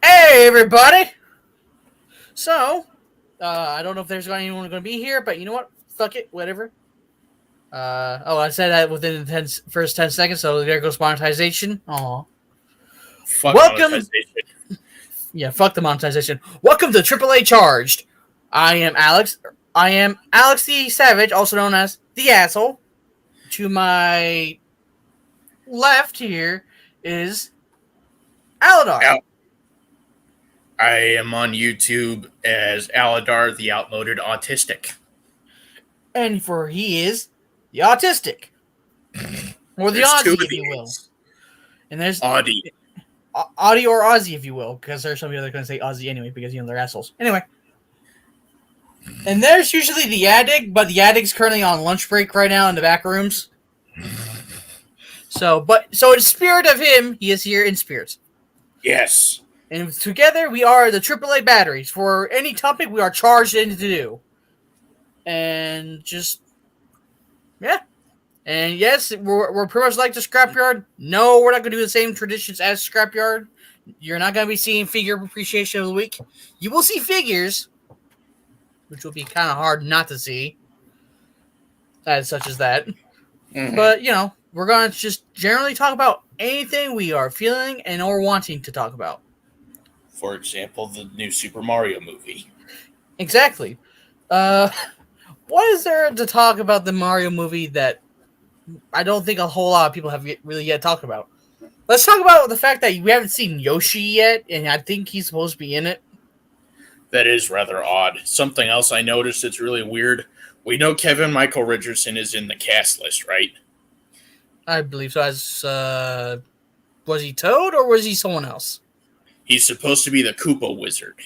Hey, everybody! So, I don't know if there's anyone going to be here, but you know what? Fuck it, whatever. I said that within the first 10 seconds, so there goes monetization. Aw. Fuck Welcome. monetization. Yeah, fuck the monetization. Welcome to AAA Charged. I am Alex. I am Alex the Savage, also known as the Asshole. To my left here is Aladar. I am on YouTube as Aladar the Outmoded Autistic. And for he is the Autistic. Or the There's two Auzzie, of if you will. these. And there's Audi. Audi or Auzzie, if you will, because there's some people that are going to say Auzzie anyway, because, they're assholes. Anyway. And there's usually the Addict, but the Addict's currently on lunch break right now in the back rooms. So in spirit of him, he is here in spirit. Yes. And together we are the AAA batteries. For any topic we are charged in to do. And just, yeah. And yes, we're pretty much like the Scrapyard. No, we're not going to do the same traditions as Scrapyard. You're not going to be seeing figure appreciation of the week. You will see figures, which will be kind of hard not to see, such as that. Mm-hmm. But, we're going to just generally talk about anything we are feeling and or wanting to talk about. For example, the new Super Mario movie. Exactly. What is there to talk about the Mario movie that I don't think a whole lot of people have really yet talked about? Let's talk about the fact that we haven't seen Yoshi yet, and I think he's supposed to be in it. That is rather odd. Something else I noticed that's really weird. We know Kevin Michael Richardson is in the cast list, right? I believe so. Was he Toad or was he someone else? He's supposed to be the Koopa Wizard.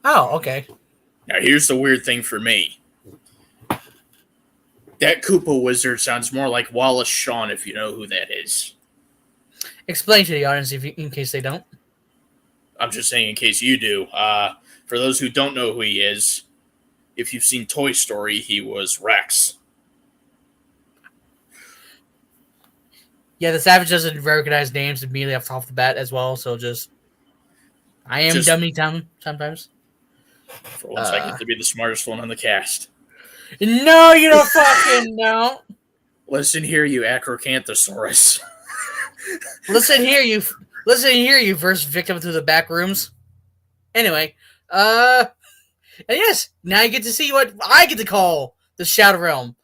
Oh, okay. Now here's the weird thing for me. That Koopa Wizard sounds more like Wallace Shawn, if you know who that is. Explain to the audience in case they don't. I'm just saying in case you do. For those who don't know who he is, if you've seen Toy Story, he was Rex. Yeah, the Savage doesn't recognize names immediately off the bat as well, so I am dummy town sometimes. For once, I get to be the smartest one on the cast. No, you don't fucking know. Listen here, you Acrocanthosaurus. Listen here, you first victim through the back rooms. Anyway, and yes, now you get to see what I get to call the Shadow Realm.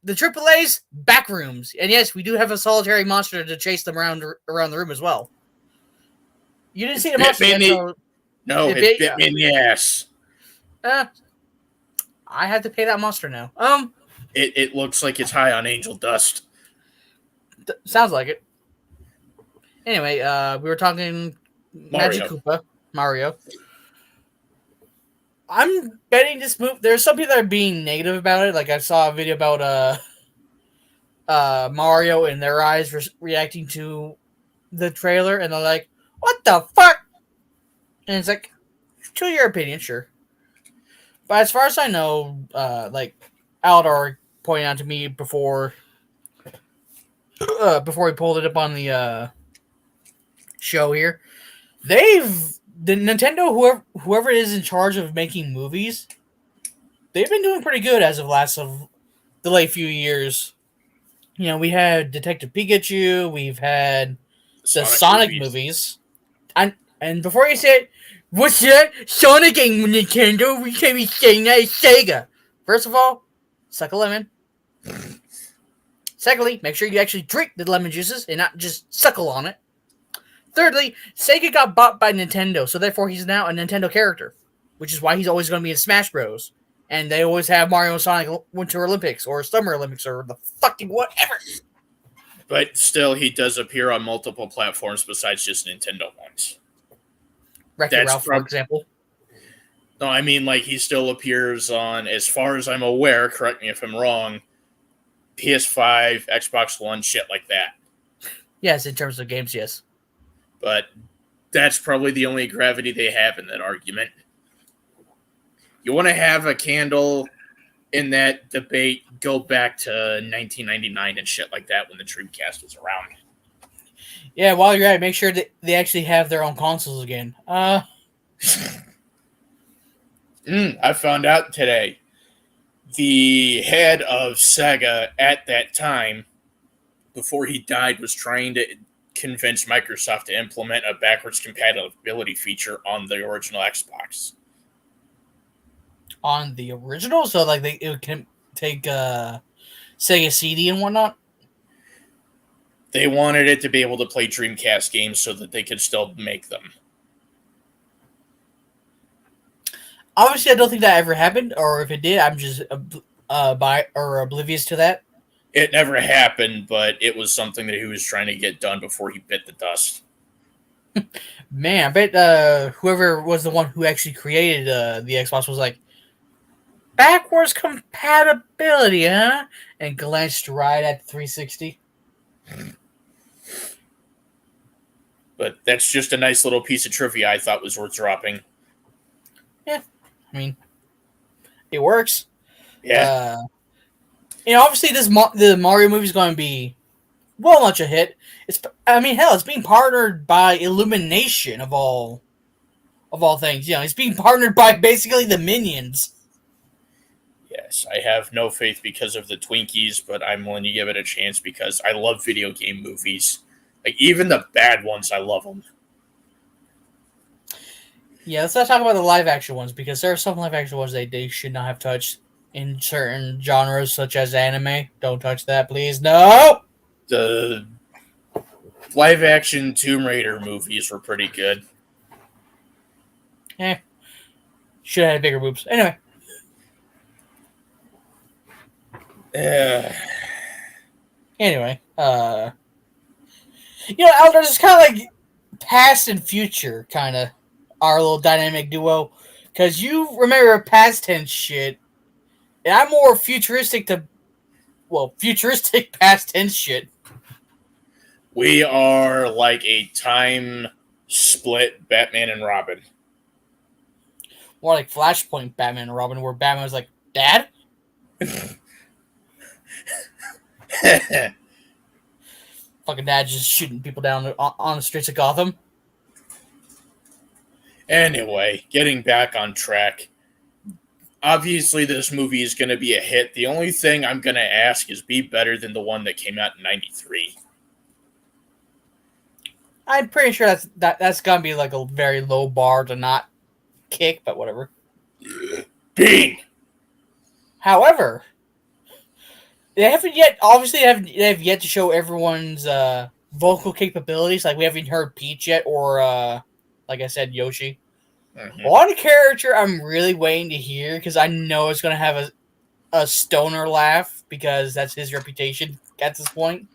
The AAA's back rooms. And yes, we do have a solitary monster to chase them around the room as well. You didn't see the monster yet, so... No, it bit me in the ass. I have to pay that monster now. It looks like it's high on angel dust. Sounds like it. Anyway, we were talking Magic Koopa, Mario. I'm betting this movie. There's some people that are being negative about it. Like I saw a video about Mario and their eyes reacting to the trailer, and they're like, "What the fuck?" And it's like, to your opinion, sure. But as far as I know, like Aldar pointed out to me before he pulled it up on the show here, the Nintendo, whoever is in charge of making movies, they've been doing pretty good as of the late few years. We had Detective Pikachu, we've had the Sonic movies. And before you say it, what's that? Sonic and Nintendo? We can't be saying that, it's Sega. First of all, suck a lemon. Secondly, make sure you actually drink the lemon juices and not just suckle on it. Thirdly, Sega got bought by Nintendo, so therefore he's now a Nintendo character, which is why he's always going to be in Smash Bros. And they always have Mario and Sonic Winter Olympics or Summer Olympics or the fucking whatever. But still, he does appear on multiple platforms besides just Nintendo ones. Wreck-It Ralph, for example. No, I mean, like, he still appears on, as far as I'm aware, correct me if I'm wrong, PS5, Xbox One, shit like that. Yes, in terms of games, yes. But that's probably the only gravity they have in that argument. You want to have a candle in that debate, go back to 1999 and shit like that when the Dreamcast was around. Yeah, while you're at it, make sure that they actually have their own consoles again. I found out today. The head of Sega at that time, before he died, was trying to convince Microsoft to implement a backwards compatibility feature on the original Xbox. On the original, so like it can take Sega CD and whatnot. They wanted it to be able to play Dreamcast games so that they could still make them. Obviously, I don't think that ever happened, or if it did, I'm just oblivious to that. It never happened, but it was something that he was trying to get done before he bit the dust. Man, I bet whoever was the one who actually created the Xbox was like, backwards compatibility, huh? And glanced right at the 360. But that's just a nice little piece of trivia I thought was worth dropping. Yeah, I mean, it works. Yeah. Obviously, the Mario movie is going to be much a hit. It's being partnered by Illumination of all things. It's being partnered by basically the Minions. Yes, I have no faith because of the Twinkies, but I'm willing to give it a chance because I love video game movies. Like, even the bad ones, I love them. Yeah, let's not talk about the live-action ones, because there are some live-action ones they should not have touched in certain genres, such as anime. Don't touch that, please. No! The live-action Tomb Raider movies were pretty good. Should have had bigger boobs. Anyway. Anyway, Elder, is kind of like past and future, kind of our little dynamic duo, because you remember past tense shit, and I'm more futuristic past tense shit. We are like a time split Batman and Robin. More like Flashpoint Batman and Robin, where Batman was like, Dad? Fucking dad just shooting people down on the streets of Gotham. Anyway, getting back on track. Obviously, this movie is going to be a hit. The only thing I'm going to ask is be better than the one that came out in 93. I'm pretty sure that's going to be like a very low bar to not kick, but whatever. Bing! However, they have yet to show everyone's vocal capabilities. Like, we haven't heard Peach yet, or like I said, Yoshi. Mm-hmm. One character I'm really waiting to hear, because I know it's going to have a stoner laugh, because that's his reputation at this point.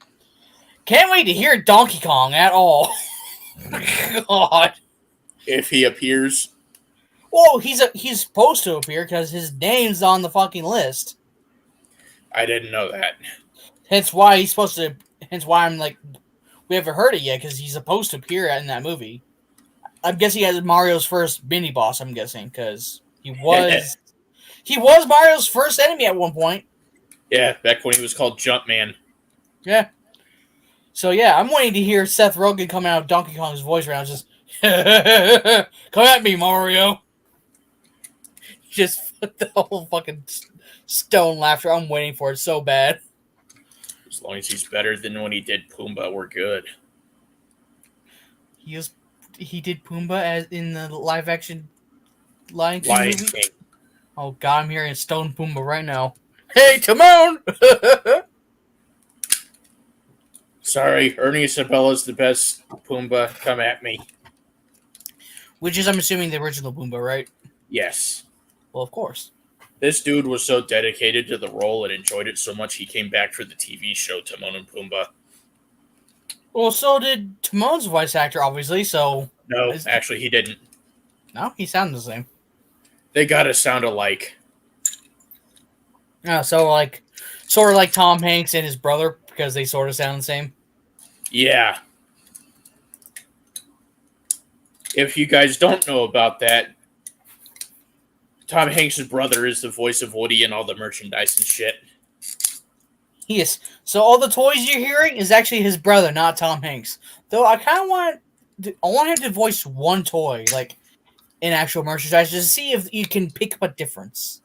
Can't wait to hear Donkey Kong at all. God. If he appears. Well, he's supposed to appear, because his name's on the fucking list. I didn't know that. Hence why I'm like, we haven't heard it yet, because he's supposed to appear in that movie. I'm guessing he has Mario's first mini boss. I'm guessing, because he was Mario's first enemy at one point. Yeah, back when he was called Jumpman. Yeah. So yeah, I'm waiting to hear Seth Rogen come out of Donkey Kong's voice right now, just come at me, Mario. Just the whole fucking stone laughter. I'm waiting for it so bad. As long as he's better than when he did Pumbaa, we're good. He did Pumbaa as in the live action Lion King movie? Oh god, I'm hearing Stone Pumbaa right now. Hey, Timon! Sorry, Ernie Isabella's the best Pumbaa. Come at me. Which is, I'm assuming, the original Pumbaa, right? Yes. Well, of course. This dude was so dedicated to the role and enjoyed it so much he came back for the TV show Timon and Pumbaa. Well, so did Timon's voice actor, obviously, so... No, actually, he didn't. No? He sounded the same. They gotta sound alike. Sort of like Tom Hanks and his brother, because they sort of sound the same. Yeah. If you guys don't know about that, Tom Hanks' brother is the voice of Woody and all the merchandise and shit. Yes. So all the toys you're hearing is actually his brother, not Tom Hanks. Though I kind of want him to voice one toy, like in actual merchandise, just to see if you can pick up a difference.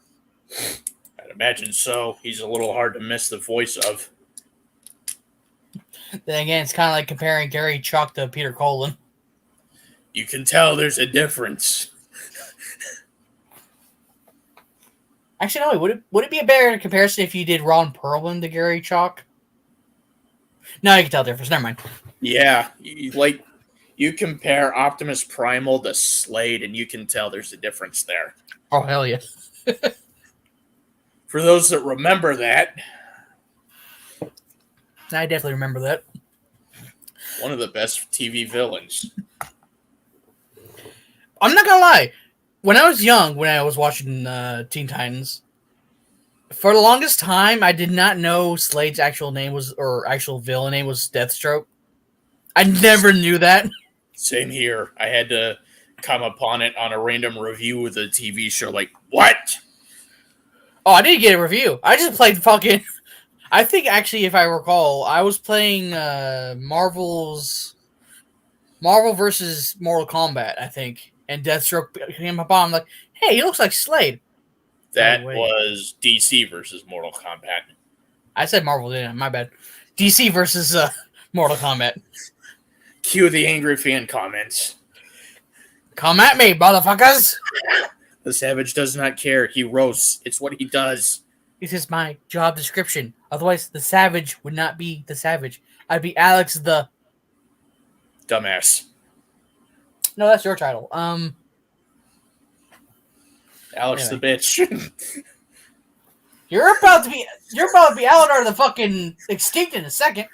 I'd imagine so. He's a little hard to miss the voice of. Then again, it's kind of like comparing Gary Chalk to Peter Cullen. You can tell there's a difference. Actually, no. Would it be a better comparison if you did Ron Perlman to Gary Chalk? No, you can tell the difference. Never mind. Yeah, you compare Optimus Primal to Slade, and you can tell there's a difference there. Oh, hell yeah. For those that remember that, I definitely remember that. one of the best TV villains. I'm not gonna lie. When I was young, when I was watching Teen Titans, for the longest time, I did not know Slade's actual name actual villain name was Deathstroke. I never knew that. Same here. I had to come upon it on a random review of the TV show. Like, what? Oh, I didn't get a review. I just played fucking... I think, actually, if I recall, I was playing Marvel versus Mortal Kombat, I think. And Deathstroke came up on. I'm like, hey, he looks like Slade. That was DC versus Mortal Kombat. I said Marvel, didn't I? My bad. DC versus Mortal Kombat. Cue the angry fan comments. Come at me, motherfuckers! The Savage does not care. He roasts. It's what he does. This is my job description. Otherwise, the Savage would not be the Savage. I'd be Alex the... Dumbass. No, that's your title. Alex the bitch. You're about to be Aladar the fucking extinct in a second.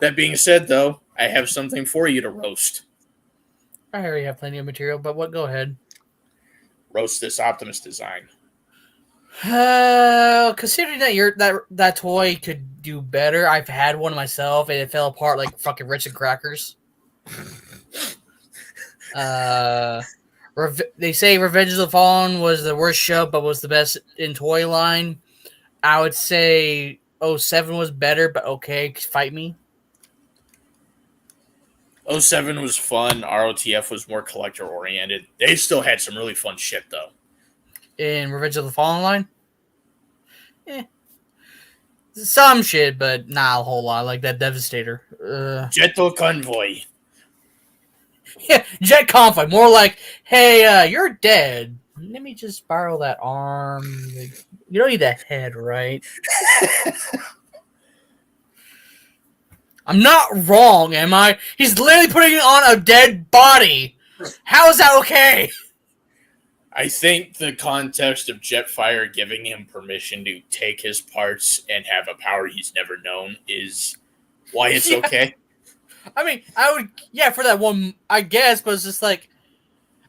That being said, though, I have something for you to roast. I already have plenty of material, but go ahead. Roast this Optimus design. Considering that that toy could do better, I've had one myself and it fell apart like fucking Ritz and crackers. They say Revenge of the Fallen was the worst show, but was the best in toy line. I would say 07 was better, but okay, fight me. 07 was fun. ROTF was more collector oriented. They still had some really fun shit though. In Revenge of the Fallen line? Some shit, but not a whole lot. Like that Devastator. Jetto Convoy. Yeah, Jet Convoy. More like, hey, you're dead. Let me just borrow that arm. You don't need that head, right? I'm not wrong, am I? He's literally putting it on a dead body. How is that okay? I think the context of Jetfire giving him permission to take his parts and have a power he's never known is why it's okay. I mean, for that one, I guess, but it's just like,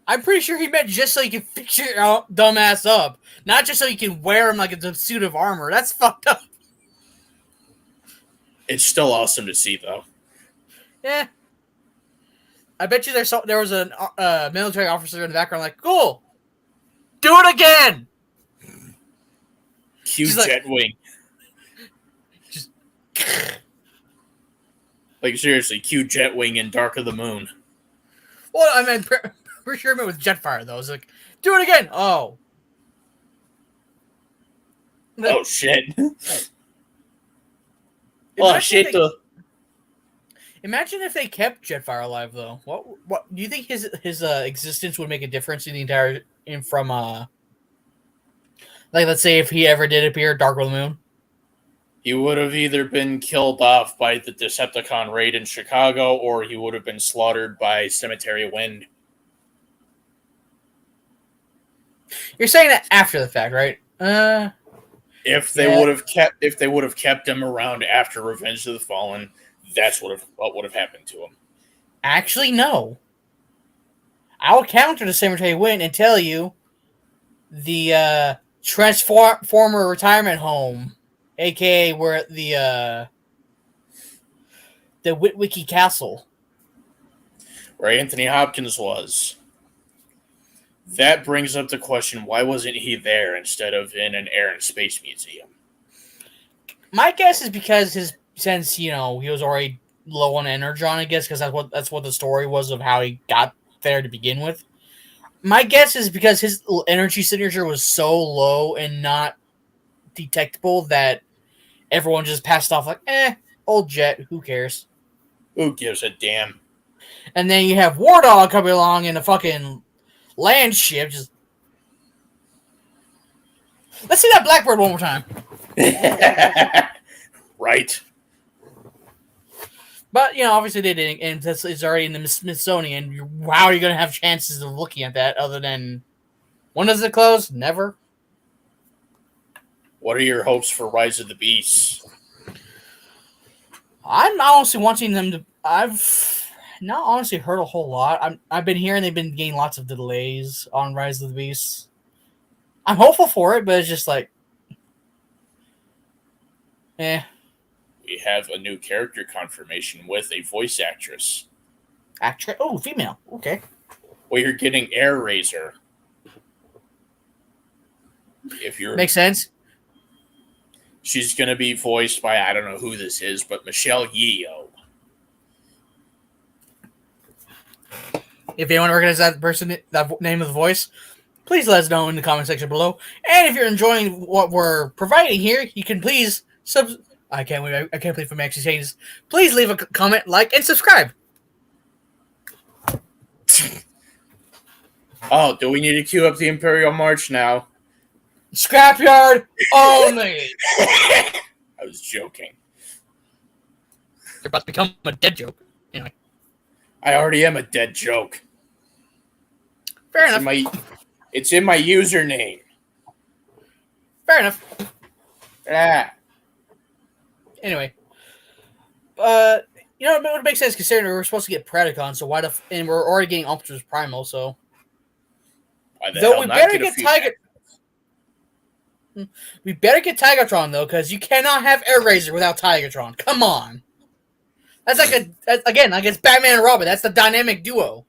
I'm pretty sure he meant just so you can fix your dumbass up. Not just so you can wear him like it's a suit of armor. That's fucked up. It's still awesome to see, though. Yeah. I bet you there was a military officer in the background like, cool. Do it again. Cue Jetwing. Just... Like, seriously, cue Jetwing in Dark of the Moon. Well, I mean, pretty sure I meant with Jetfire, though. It's like, do it again. Oh. Oh, shit. Oh, shit, though. Imagine if they kept Jetfire alive, though. What do you think his existence would make a difference in the entire... let's say if he ever did appear at Dark of the Moon? He would have either been killed off by the Decepticon raid in Chicago, or he would have been slaughtered by Cemetery Wind. You're saying that after the fact, right? If they would have kept him around after Revenge of the Fallen, that's what would have happened to him. Actually, no. I'll counter the Cemetery Wind and tell you the Transformer retirement home, aka where the Witwicky Castle, where Anthony Hopkins was. That brings up the question, why wasn't he there instead of in an Air and Space Museum? My guess is because since he was already low on energon, I guess, because that's what the story was of how he got there to begin with. My guess is because his energy signature was so low and not detectable that everyone just passed off like, old jet, who cares? Who gives a damn? And then you have War Dog coming along in a fucking land ship, just let's see that Blackbird one more time. Right. But, obviously they didn't, and it's already in the Smithsonian. How are you going to have chances of looking at that other than, when does it close? Never. What are your hopes for Rise of the Beasts? I'm honestly wanting them to, I've not honestly heard a whole lot. I've been hearing they've been getting lots of delays on Rise of the Beasts. I'm hopeful for it, but it's just like, We have a new character confirmation with a voice actress. Actress? Oh, female. Okay. Well, you're getting Air Razor. If you're Makes sense. She's going to be voiced by, I don't know who this is, but Michelle Yeoh. If anyone recognizes that person, that name of the voice, please let us know in the comment section below. And if you're enjoying what we're providing here, you can please I can't believe I'm actually saying this. Please leave a comment, like, and subscribe. Oh, do we need to queue up the Imperial March now? Scrapyard only. I was joking. You're about to become a dead joke. Anyway. I already am a dead joke. Fair enough. It's in my username. Fair enough. Ah. Anyway. It would make sense considering we're supposed to get Predacon, so and we're already getting Optimus Primal, so. Though we better get Tiger. We better get Tigatron though, because you cannot have Air Razor without Tigatron. Come on. That's like it's Batman and Robin. That's the dynamic duo.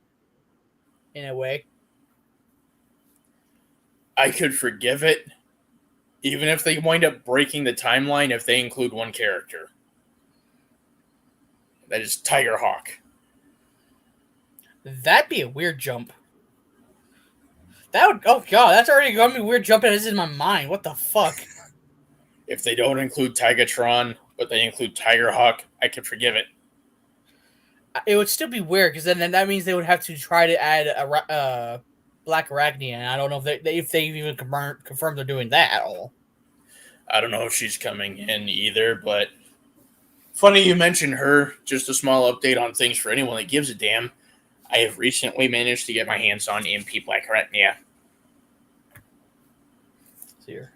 In a way. I could forgive it, even if they wind up breaking the timeline if they include one character. That is Tigerhawk. That'd be a weird jump. That's already got me weird jumping this in my mind. What the fuck? If they don't include Tigatron, but they include Tigerhawk, I can forgive it. It would still be weird, because then that means they would have to try to add a Black Arachnia, and I don't know if they even confirmed they're doing that at all. I don't know if she's coming in either, but funny you mentioned her. Just a small update on things for anyone that gives a damn. I have recently managed to get my hands on MP Black Arachnia. Here.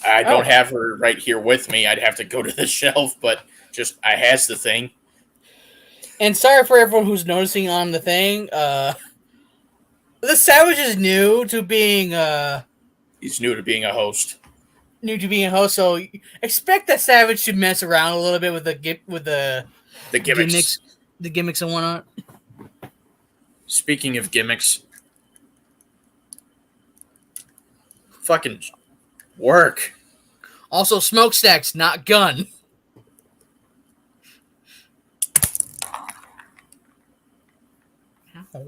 I don't have her right here with me. I'd have to go to the shelf, but I has the thing. And sorry for everyone who's noticing on the thing. The Savage is new to being He's new to being a host. So expect that Savage to mess around a little bit with the gimmicks. The gimmicks and whatnot. Speaking of gimmicks, fucking work. Also, smokestacks, not gun. Ow.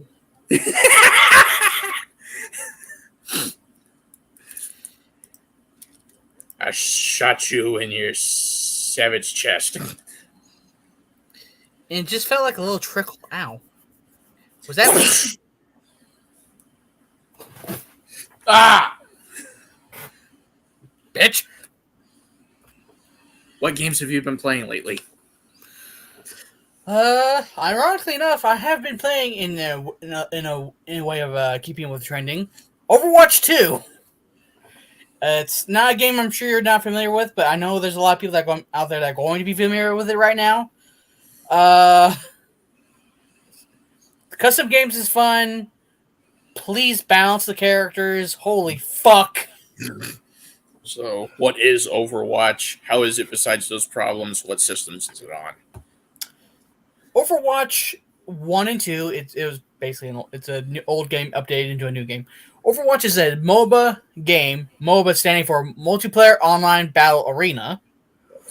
I shot you in your savage chest. And it just felt like a little trickle. Ow. Was that me? Ah! Bitch. What games have you been playing lately? Ironically enough, I have been playing in a way of keeping with trending. Overwatch 2. It's not a game I'm sure you're not familiar with, but I know there's a lot of people out there that are going to be familiar with it right now. Custom games is fun. Please balance the characters. Holy fuck. So, what is Overwatch? How is it besides those problems? What systems is it on? Overwatch 1 and 2, it was basically it's an old game updated into a new game. Overwatch is a MOBA game. MOBA standing for Multiplayer Online Battle Arena.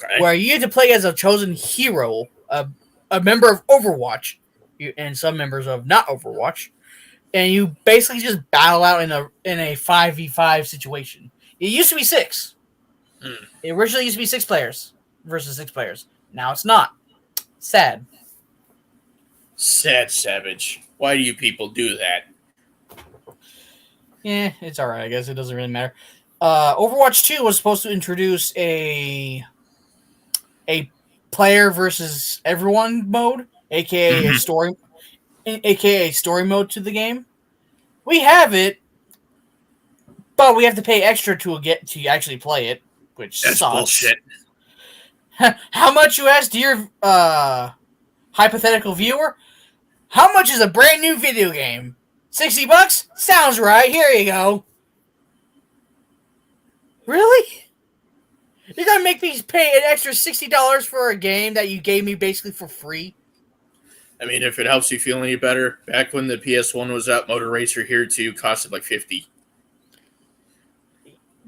Okay. where you have to play as a chosen hero, a member of Overwatch, and some members of not Overwatch, and you basically just battle out in a 5v5 situation. It used to be 6. It originally used to be 6 players versus 6 players. Now it's not. Sad. Sad savage. Why do you people do that? Yeah, it's alright, I guess. It doesn't really matter. Overwatch 2 was supposed to introduce a player versus everyone mode, aka a story mode to the game. We have it, but we have to pay extra to actually play it, which That's sucks. bullshit. How much, you ask, dear hypothetical viewer? How much is a brand new video game? $60? Sounds right. Here you go. Really? You're gonna make me pay an extra $60 for a game that you gave me basically for free? I mean, if it helps you feel any better, back when the PS1 was out, Motor Racer Here 2 costed like $50.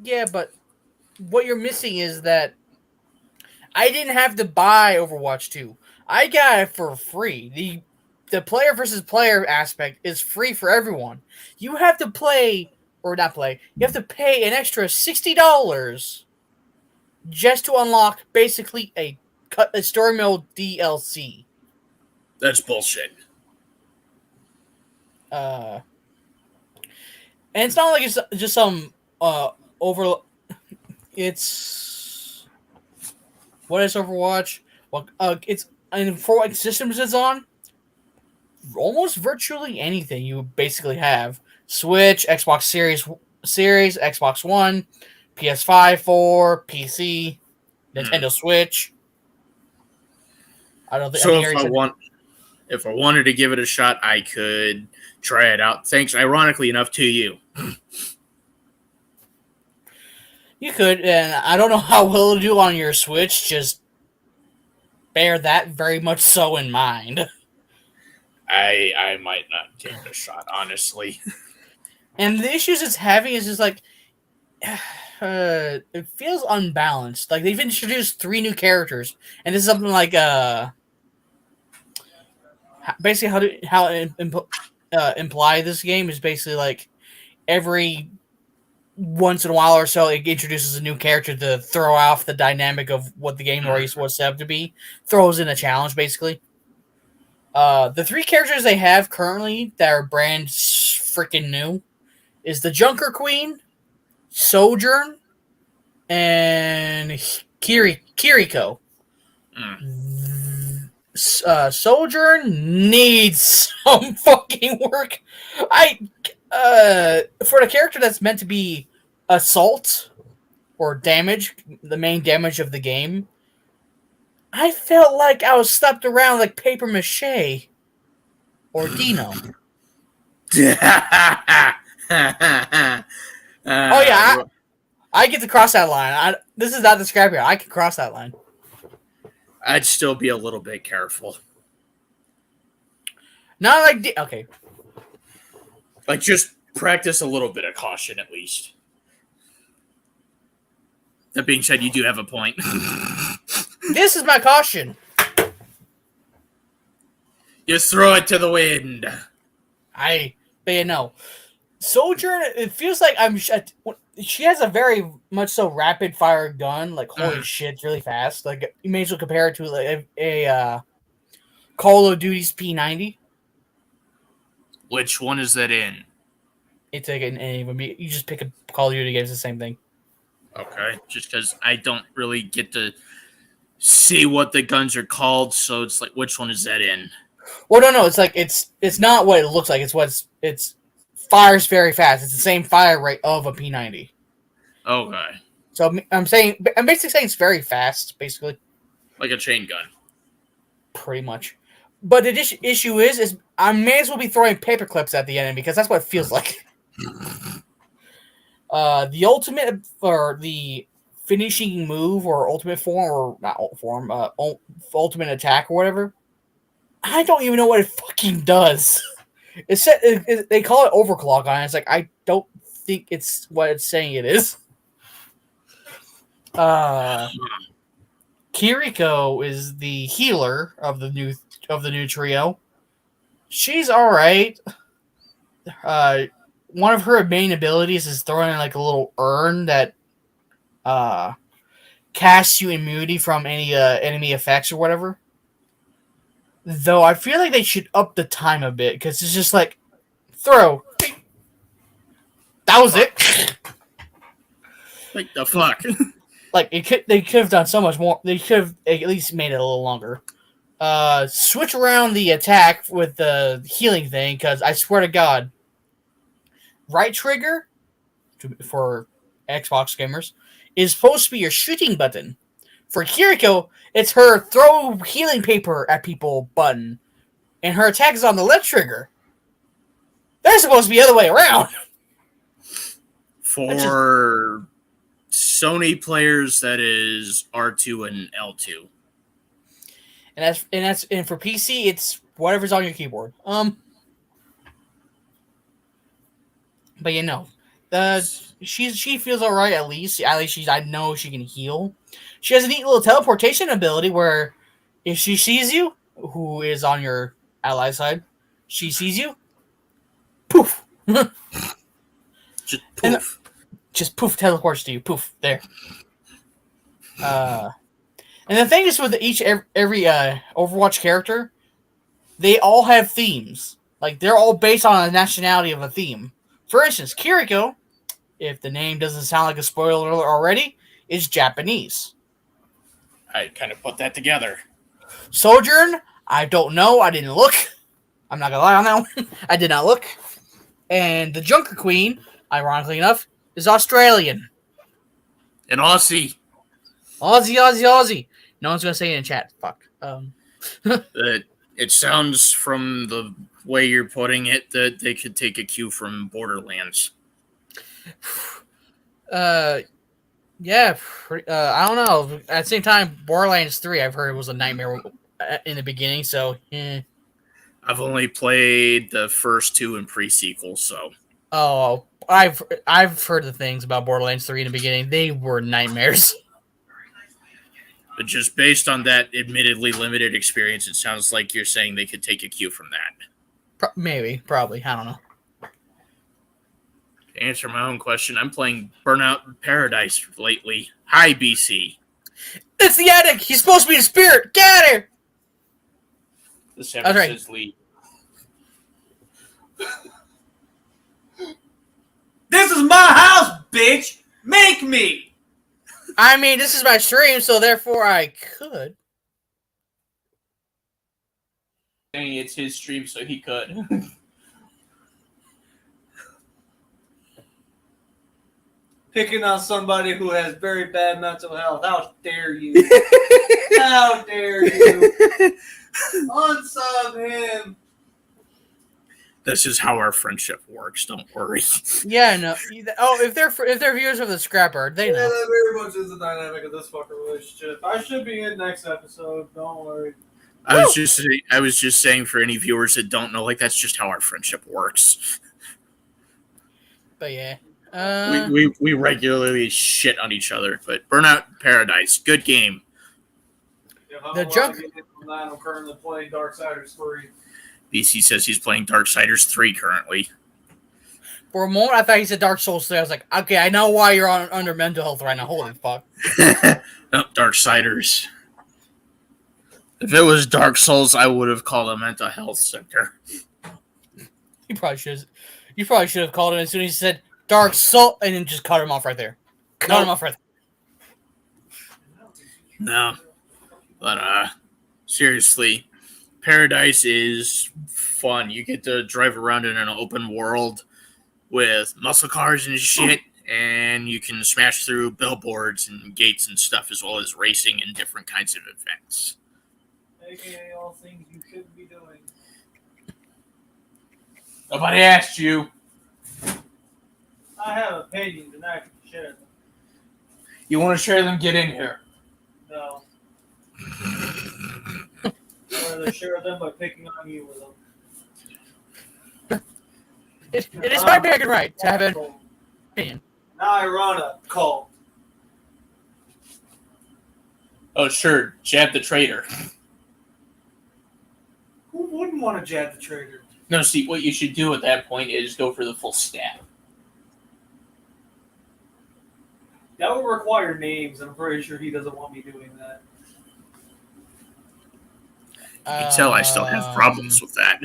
Yeah, but what you're missing is that I didn't have to buy Overwatch 2. I got it for free. The player versus player aspect is free for everyone. You have to play, or not play, you have to pay an extra $60 just to unlock basically a story mode DLC. That's bullshit. And it's not like it's just some it's what is Overwatch? Well, it's, and for what systems it's on, almost virtually anything you basically have: Switch, Xbox Series, Xbox One, PS5, 4, PC, Nintendo Switch. I don't think. So if I wanted to give it a shot, I could try it out. Thanks, ironically enough, to you. You could, and I don't know how well it'll do on your Switch. Just bear that very much so in mind. I might not give it a shot, honestly. And the issues it's having is just like, it feels unbalanced. Like, they've introduced 3 new characters, and this is something like basically how it imply this game is basically like every once in a while or so it introduces a new character to throw off the dynamic of what the game already was set up to be. Throws in a challenge, basically. The 3 characters they have currently that are brand freaking new is the Junker Queen, Sojourn, and Kiriko. Sojourn needs some fucking work. For the character that's meant to be assault or damage, the main damage of the game, I felt like I was slapped around like paper mache or Dino. Oh yeah, I get to cross that line. This is not the scrap here. I can cross that line. I'd still be a little bit careful. Not like okay. Like, just practice a little bit of caution, at least. That being said, you do have a point. This is my caution. Just throw it to the wind. But yeah, no. Sojourn, it feels like she has a very much so rapid fire gun. Like, holy shit, it's really fast. Like, you may as well compare it to like a Call of Duty's P90. Which one is that in? It's like you just pick a Call of Duty game, it's the same thing. Okay, just because I don't really get to see what the guns are called, so it's like, which one is that in? Well, no, it's like it's not what it looks like. It's fires very fast. It's the same fire rate of a P90. Okay. So I'm basically saying it's very fast, basically. Like a chain gun. Pretty much. But the issue is I may as well be throwing paper clips at the enemy because that's what it feels like. The ultimate, or the finishing move, or ultimate form, or not form, ultimate attack or whatever, I don't even know what it fucking does. They call it overclock on it. It's like, I don't think it's what it's saying it is. Kiriko is the healer of the new trio. She's all right. One of her main abilities is throwing like a little urn that casts you immunity from any enemy effects or whatever. Though I feel like they should up the time a bit because it's just like throw. That was it. Like the fuck. Like they could have done so much more. They should have at least made it a little longer. Switch around the attack with the healing thing because I swear to God, right trigger for Xbox gamers is supposed to be your shooting button. For Kiriko, it's her throw healing paper at people button, and her attack is on the left trigger. They're supposed to be the other way around. For Sony players, that is R2 and L2. And for PC, it's whatever's on your keyboard. But she feels all right at least. At least I know she can heal. She has a neat little teleportation ability where if she sees you, who is on your ally side, she sees you, poof, just poof, just poof teleports to you, poof there. And the thing is with every Overwatch character, they all have themes. Like they're all based on a nationality of a theme. For instance, Kiriko, if the name doesn't sound like a spoiler already, is Japanese. I kind of put that together. Sojourn, I don't know. I didn't look. I'm not going to lie on that one. I did not look. And the Junker Queen, ironically enough, is Australian. And Auzzie. Auzzie. No one's going to say it in chat. Fuck. It sounds from the way you're putting it that they could take a cue from Borderlands. Yeah, I don't know. At the same time, Borderlands 3, I've heard it was a nightmare in the beginning, so I've only played the first two in pre-sequel, so. Oh, I've heard the things about Borderlands 3 in the beginning. They were nightmares. But just based on that admittedly limited experience, it sounds like you're saying they could take a cue from that. Probably. I don't know. To answer my own question, I'm playing Burnout Paradise lately. Hi, BC. It's the Addict! He's supposed to be a spirit! Get out of here! The Seven says lead. This is my house, bitch! Make me! I mean, this is my stream, so therefore I could. Saying it's his stream, so he could. Picking on somebody who has very bad mental health. How dare you? How dare you? Unsub him. This is how our friendship works. Don't worry. Yeah, no. Oh, if they're viewers of the Scrapper, they know. Yeah, that very much is the dynamic of this fucking relationship. I should be in next episode. Don't worry. I was just saying for any viewers that don't know, like that's just how our friendship works. But yeah. We regularly shit on each other, but Burnout Paradise, good game. The Junker. I'm currently playing Darksiders 3. BC says he's playing Darksiders 3 currently. For a moment, I thought he said Dark Souls 3. I was like, okay, I know why you're under mental health right now. Holy fuck. No, Darksiders. If it was Dark Souls, I would have called a mental health center. You probably should have called him as soon as he said Dark Soul, and then just cut him off right there. Cut him off right there. No. But, seriously, Paradise is fun. You get to drive around in an open world with muscle cars and shit, and you can smash through billboards and gates and stuff, as well as racing and different kinds of events. AKA all things you shouldn't be doing. Nobody asked you. I have opinions and I can share them. You want to share them? Get in here. No. I'd rather share them by picking on you with them. It is my American right to have an opinion. Now I run a cult. Oh, sure. Jab the traitor. Who wouldn't want to jab the traitor? No, see, what you should do at that point is go for the full stab. That would require names, and I'm pretty sure he doesn't want me doing that. You can tell I still have problems with that.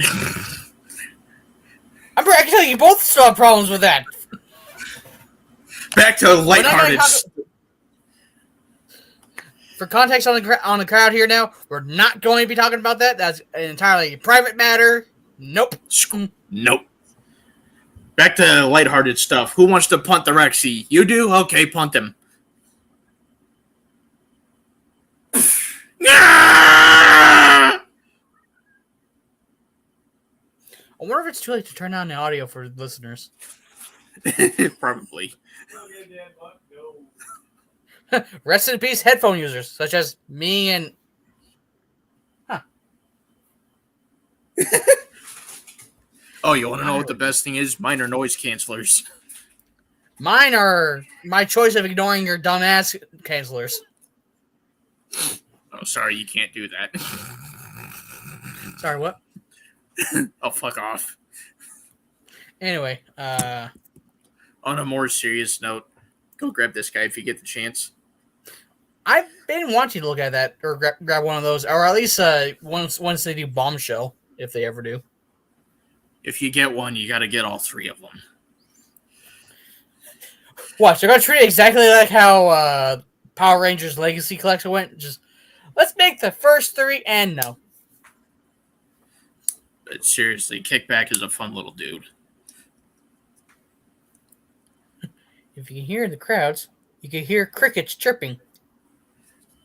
I can tell you both still have problems with that. Back to lighthearted. For context on the crowd here now, we're not going to be talking about that. That's an entirely private matter. Nope. Nope. Back to lighthearted stuff. Who wants to punt the Rexy? You do? Okay, punt him. I wonder if it's too late to turn on the audio for listeners. Probably. Rest in peace, headphone users, such as me and... Oh, you want to know what the best thing is? Mine are noise cancelers. Mine are my choice of ignoring your dumbass cancelers. Oh, sorry, you can't do that. Sorry, what? Oh, fuck off. Anyway, On a more serious note, go grab this guy if you get the chance. I've been wanting to look at that, or grab one of those, or at least once they do Bombshell, if they ever do. If you get one, you got to get all three of them. Watch, they're going to treat it exactly like how Power Rangers Legacy Collection went. Just, let's make the first three, and no. But seriously, Kickback is a fun little dude. If you can hear the crowds, you can hear crickets chirping.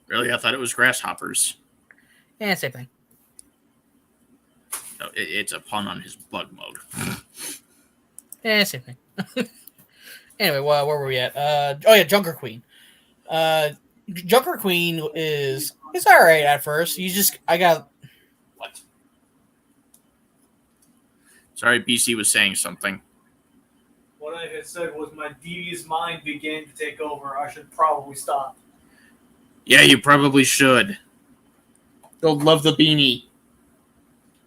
Really? I thought it was grasshoppers. Yeah, same thing. No, it's a pun on his bug mode. Yeah, same thing. Anyway, well, where were we at? Junker Queen. Junker Queen it's all right at first. What? Sorry, BC was saying something. What I had said was my devious mind began to take over. I should probably stop. Yeah, you probably should. They'll love the beanie.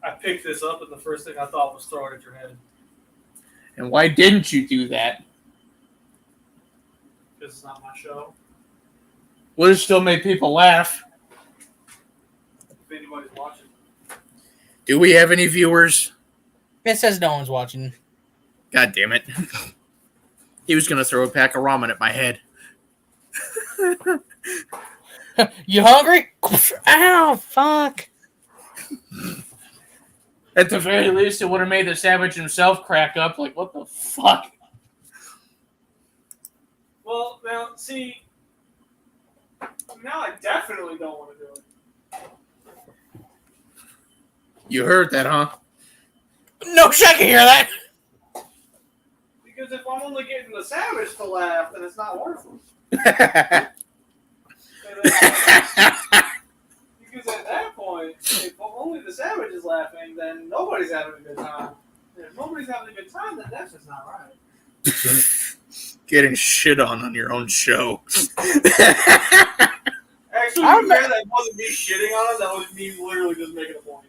I picked this up, and the first thing I thought was throw it at your head. And why didn't you do that? Because it's not my show. Would have still made people laugh. If anybody's watching. Do we have any viewers? It says no one's watching. God damn it. He was going to throw a pack of ramen at my head. You hungry? Ow, fuck. At the very least, it would have made the savage himself crack up. Like, what the fuck? Well, now, see, now I definitely don't want to do it. You heard that, huh? No shit, I can hear that. Because if I'm only getting the savage to laugh, then it's not worth it. Because at that point, if only the savage is laughing, then nobody's having a good time. And if nobody's having a good time, then that's just not right. Getting shit on your own show. Actually, that wasn't me shitting on it. That was me literally just making a point.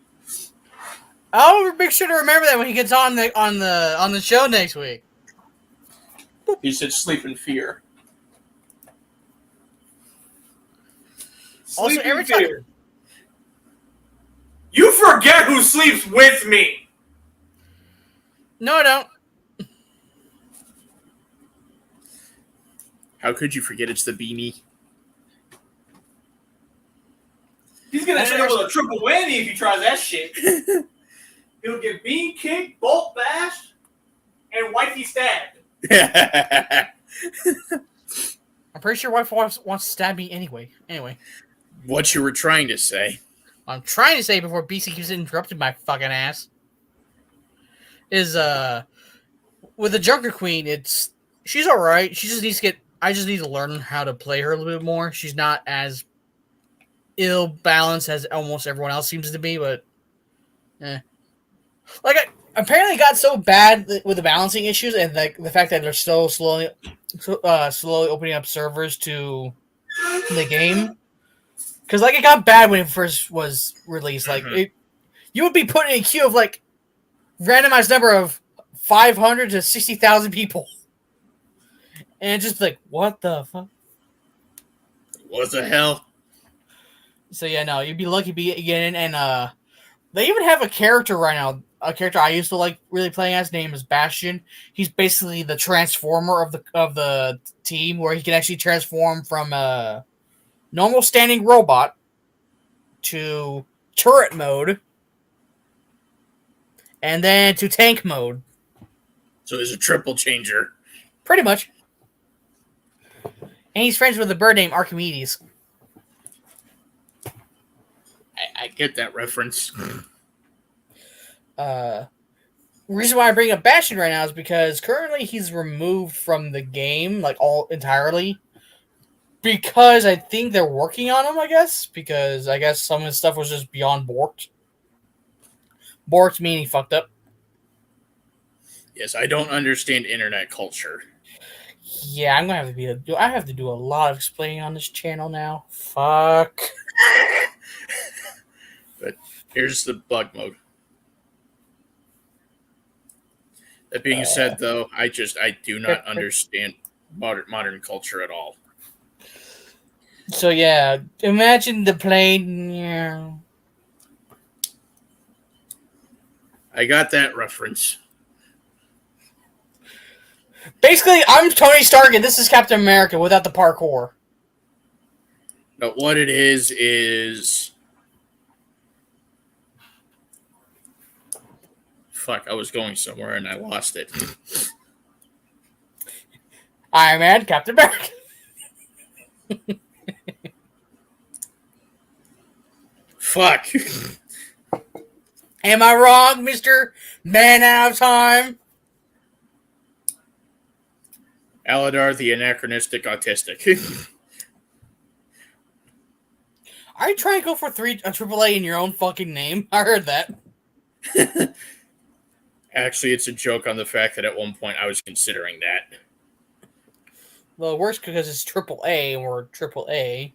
I'll make sure to remember that when he gets on the show next week. He said sleep in fear. Also, Sleep every in time- fear. You forget who sleeps with me. No, I don't. How could you forget it's the beanie? He's gonna end up with a triple whammy if he tries that shit. He'll get bean kicked, bolt bashed, and wifey stabbed. I'm pretty sure wife wants to stab me anyway. Anyway. What you were trying to say. I'm trying to say before BC keeps interrupting my fucking ass is with the Junker Queen, she's all right. She just needs to I just need to learn how to play her a little bit more. She's not as ill balanced as almost everyone else seems to be, but apparently got so bad with the balancing issues and the fact that they're so slowly opening up servers to the game. Because like it got bad when it first was released. Like Mhm. you would be put in a queue of like randomized number of 500 to 60,000 people, and just like what the fuck. What the hell? So yeah, no, you'd be lucky to get in, and they even have a character right now. A character I used to like really playing as. Name is Bastion. He's basically the transformer of the team, where he can actually transform from a normal standing robot to turret mode, and then to tank mode. So he's a triple changer. Pretty much. And he's friends with a bird named Archimedes. I get that reference. Reason why I bring up Bastion right now is because currently he's removed from the game, like all entirely. Because I think they're working on him, I guess. Because I guess some of his stuff was just beyond borked. Borked meaning he fucked up. Yes, I don't understand internet culture. Yeah, I'm gonna have to I have to do a lot of explaining on this channel now. Fuck. But here's the bug mode. That being said, though, I do not understand modern culture at all. So yeah, imagine the plane. Yeah. I got that reference. Basically, I'm Tony Stark and this is Captain America without the parkour. But what it is... Fuck, I was going somewhere and I lost it. Iron Man, Captain America. Fuck. Am I wrong, Mr. Man Out of Time? Aladar the anachronistic autistic. Are you trying to go for a AAA in your own fucking name? I heard that. Actually, it's a joke on the fact that at one point I was considering that. Well, worse because it's AAA or AAA.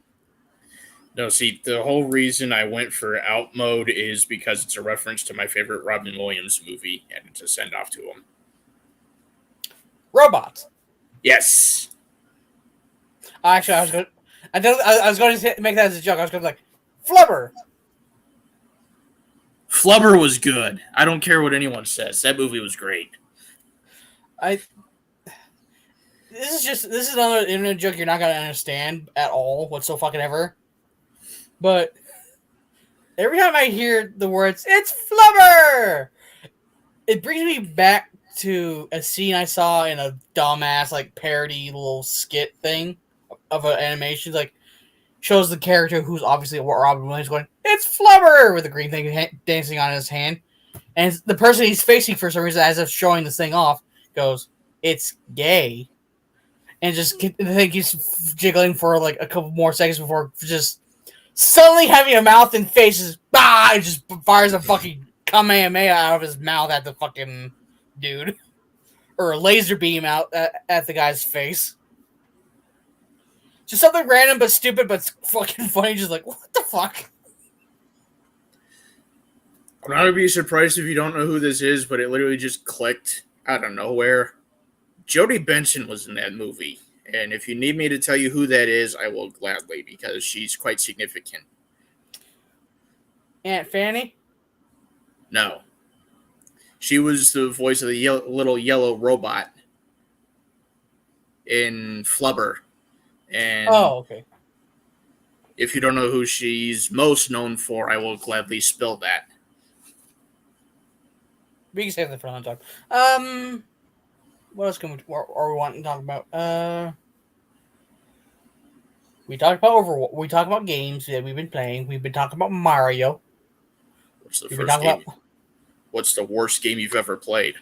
No, see, the whole reason I went for out mode is because it's a reference to my favorite Robin Williams movie, and it's a send off to him. Robots. Yes. Actually, I was going to make that as a joke. I was going to be like, Flubber. Flubber was good. I don't care what anyone says. That movie was great. This is another internet joke you're not going to understand at all. What's so fucking ever. But every time I hear the words, it's Flubber, it brings me back to a scene I saw in a dumbass, like, parody little skit thing of an animation. Like, shows the character who's obviously Robin Williams going, it's Flubber, with the green thing dancing on his hand. And the person he's facing, for some reason, as if showing this thing off, goes, it's gay. And just, I think he's jiggling for, like, a couple more seconds before just suddenly having a mouth and faces, it just fires a fucking Kamehameha out of his mouth at the fucking dude. Or a laser beam out at the guy's face. Just something random but stupid but fucking funny. Just like, what the fuck? I'm not going to be surprised if you don't know who this is, but it literally just clicked out of nowhere. Jodie Benson was in that movie. And if you need me to tell you who that is, I will gladly, because she's quite significant. Aunt Fanny? No. She was the voice of the little yellow robot in Flubber. And okay. if you don't know who she's most known for, I will gladly spill that. We can save that for another time. What else are we wanting to talk about? We talked about Overwatch. We talked about games that we've been playing. We've been talking about Mario. What's the first game? What's the worst game you've ever played?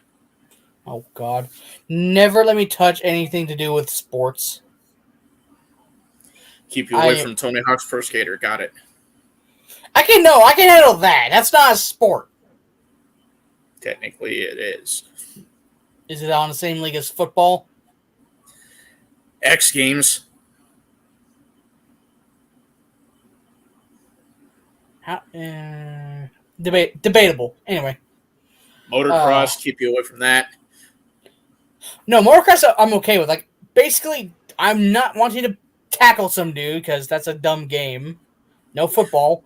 Oh, God. Never let me touch anything to do with sports. Keep you away from Tony Hawk's Pro Skater. Got it. I can handle that. That's not a sport. Technically, it is. Is it on the same league as football? X Games. Debatable. Anyway. Motocross, keep you away from that. No, motocross I'm okay with. Like, basically, I'm not wanting to tackle some dude because that's a dumb game. No football.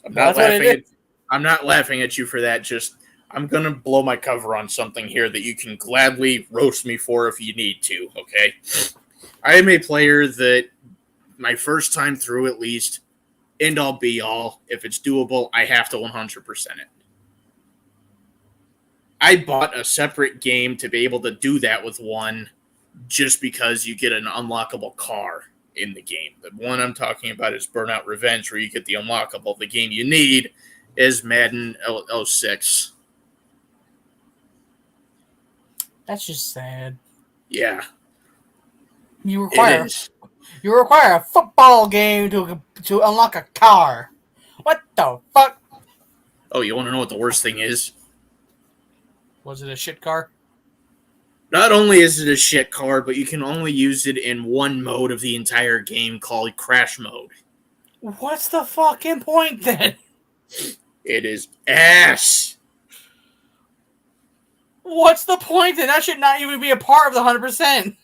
I'm Well, not that's what it laughing I'm not laughing at you for that. Just I'm gonna blow my cover on something here that you can gladly roast me for if you need to. Okay, I am a player that my first time through, at least, end all be all. If it's doable, I have to 100% it. I bought a separate game to be able to do that with one, just because you get an unlockable car in the game. The one I'm talking about is Burnout Revenge, where you get the unlockable. The game you need is Madden 06. That's just sad. Yeah, You it is. require a football game to unlock a car. What the fuck? Oh, you want to know what the worst thing is? Was it a shit car? Not only is it a shit car, but you can only use it in one mode of the entire game called Crash Mode. What's the fucking point then? It is ass. What's the point then? That should not even be a part of the 100%.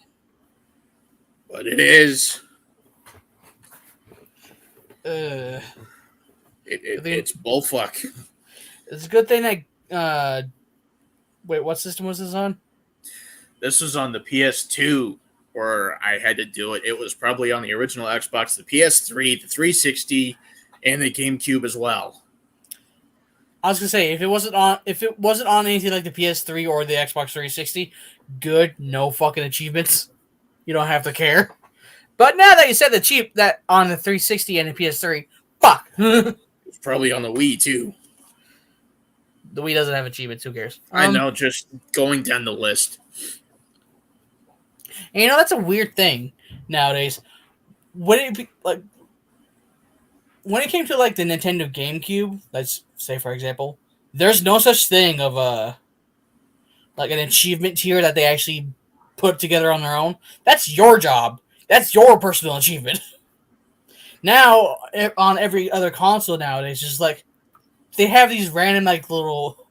But it is. It's bullfuck. It's a good thing that. Wait, what system was this on? This was on the PS2 where I had to do it. It was probably on the original Xbox, the PS3, the 360, and the GameCube as well. I was gonna say if it wasn't on anything like the PS3 or the Xbox 360, good, no fucking achievements. You don't have to care. But now that you said that on the 360 and the PS3, fuck. It's probably on the Wii too. The Wii doesn't have achievements. Who cares? I know, just going down the list. And that's a weird thing nowadays. Would it be like when it came to like the Nintendo GameCube? Let's say, for example, there's no such thing of like an achievement tier that they actually put together on their own. That's your job. That's your personal achievement. Now, on every other console nowadays, just like they have these random like little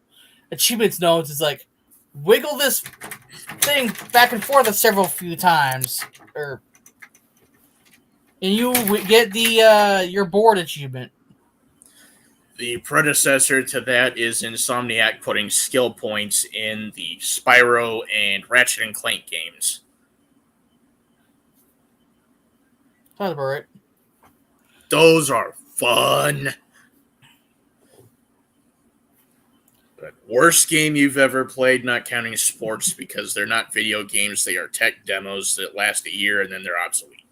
achievements nodes. It's like wiggle this thing back and forth several few times, and you get the your board achievement. The predecessor to that is Insomniac putting skill points in the Spyro and Ratchet and Clank games. Sounds about right. Those are fun. But worst game you've ever played, not counting sports, because they're not video games, they are tech demos that last a year and then they're obsolete.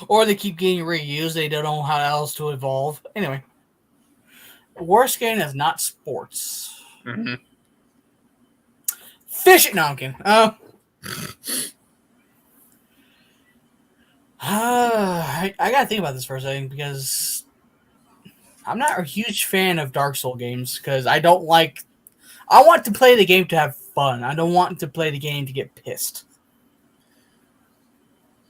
Or they keep getting reused, they don't know how else to evolve. Anyway. Worst game is not sports. Mm-hmm. Fish it, no, I'm kidding. I gotta think about this for a second because I'm not a huge fan of Dark Souls games because I want to play the game to have fun. I don't want to play the game to get pissed.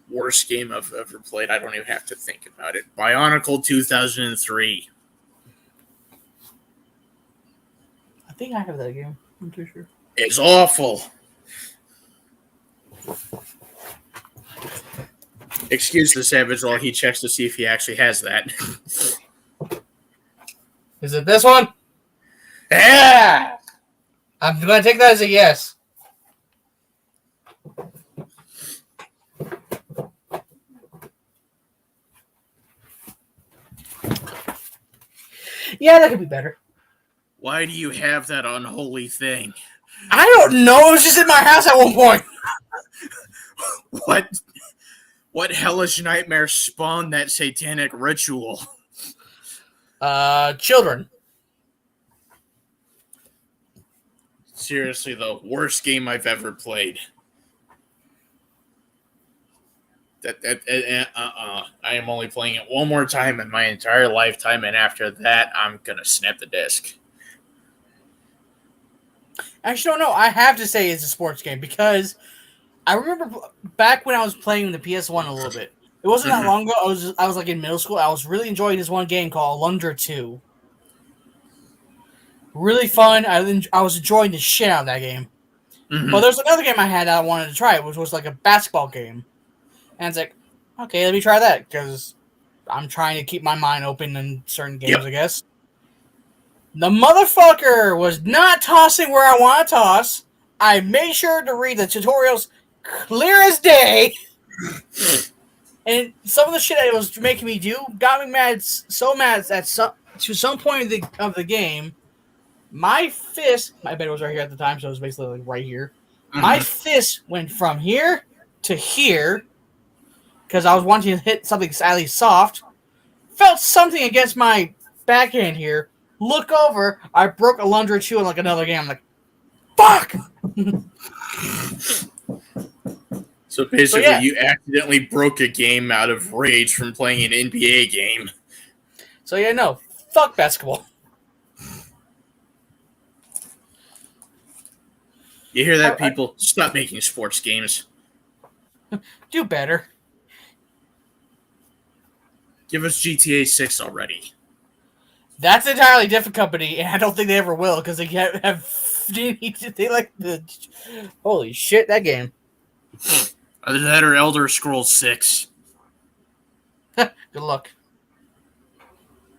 Worst game I've ever played, I don't even have to think about it. Bionicle 2003. I think I have that game. I'm too sure. It's awful. Excuse the Savage while he checks to see if he actually has that. Is it this one? Yeah! I'm going to take that as a yes. Yeah, that could be better. Why do you have that unholy thing? I don't know. It was just in my house at one point. What hellish nightmare spawned that satanic ritual? Children. Seriously, the worst game I've ever played. I am only playing it one more time in my entire lifetime, and after that, I'm gonna snap the disc. Actually, don't know. I have to say it's a sports game because I remember back when I was playing the PS1 a little bit. It wasn't that long ago. I was like in middle school. I was really enjoying this one game called Alundra 2. Really fun. I was enjoying the shit out of that game. Mm-hmm. But there's another game I had that I wanted to try, which was like a basketball game. And it's like, okay, let me try that because I'm trying to keep my mind open in certain games, I guess. The motherfucker was not tossing where I want to toss. I made sure to read the tutorials clear as day. And some of the shit it was making me do got me mad, so mad at some point of the game. My fist, my bed was right here at the time, so it was basically like right here. Mm-hmm. My fist went from here to here because I was wanting to hit something slightly soft. Felt something against my backhand here. Look over, I broke Alundra 2 in like another game. I'm like, fuck! So basically, you accidentally broke a game out of rage from playing an NBA game. So yeah, no, fuck basketball. You hear that, people? Stop making sports games. Do better. Give us GTA 6 already. That's an entirely different company, and I don't think they ever will because they have they like the holy shit that game. Either that or Elder Scrolls 6. Good luck.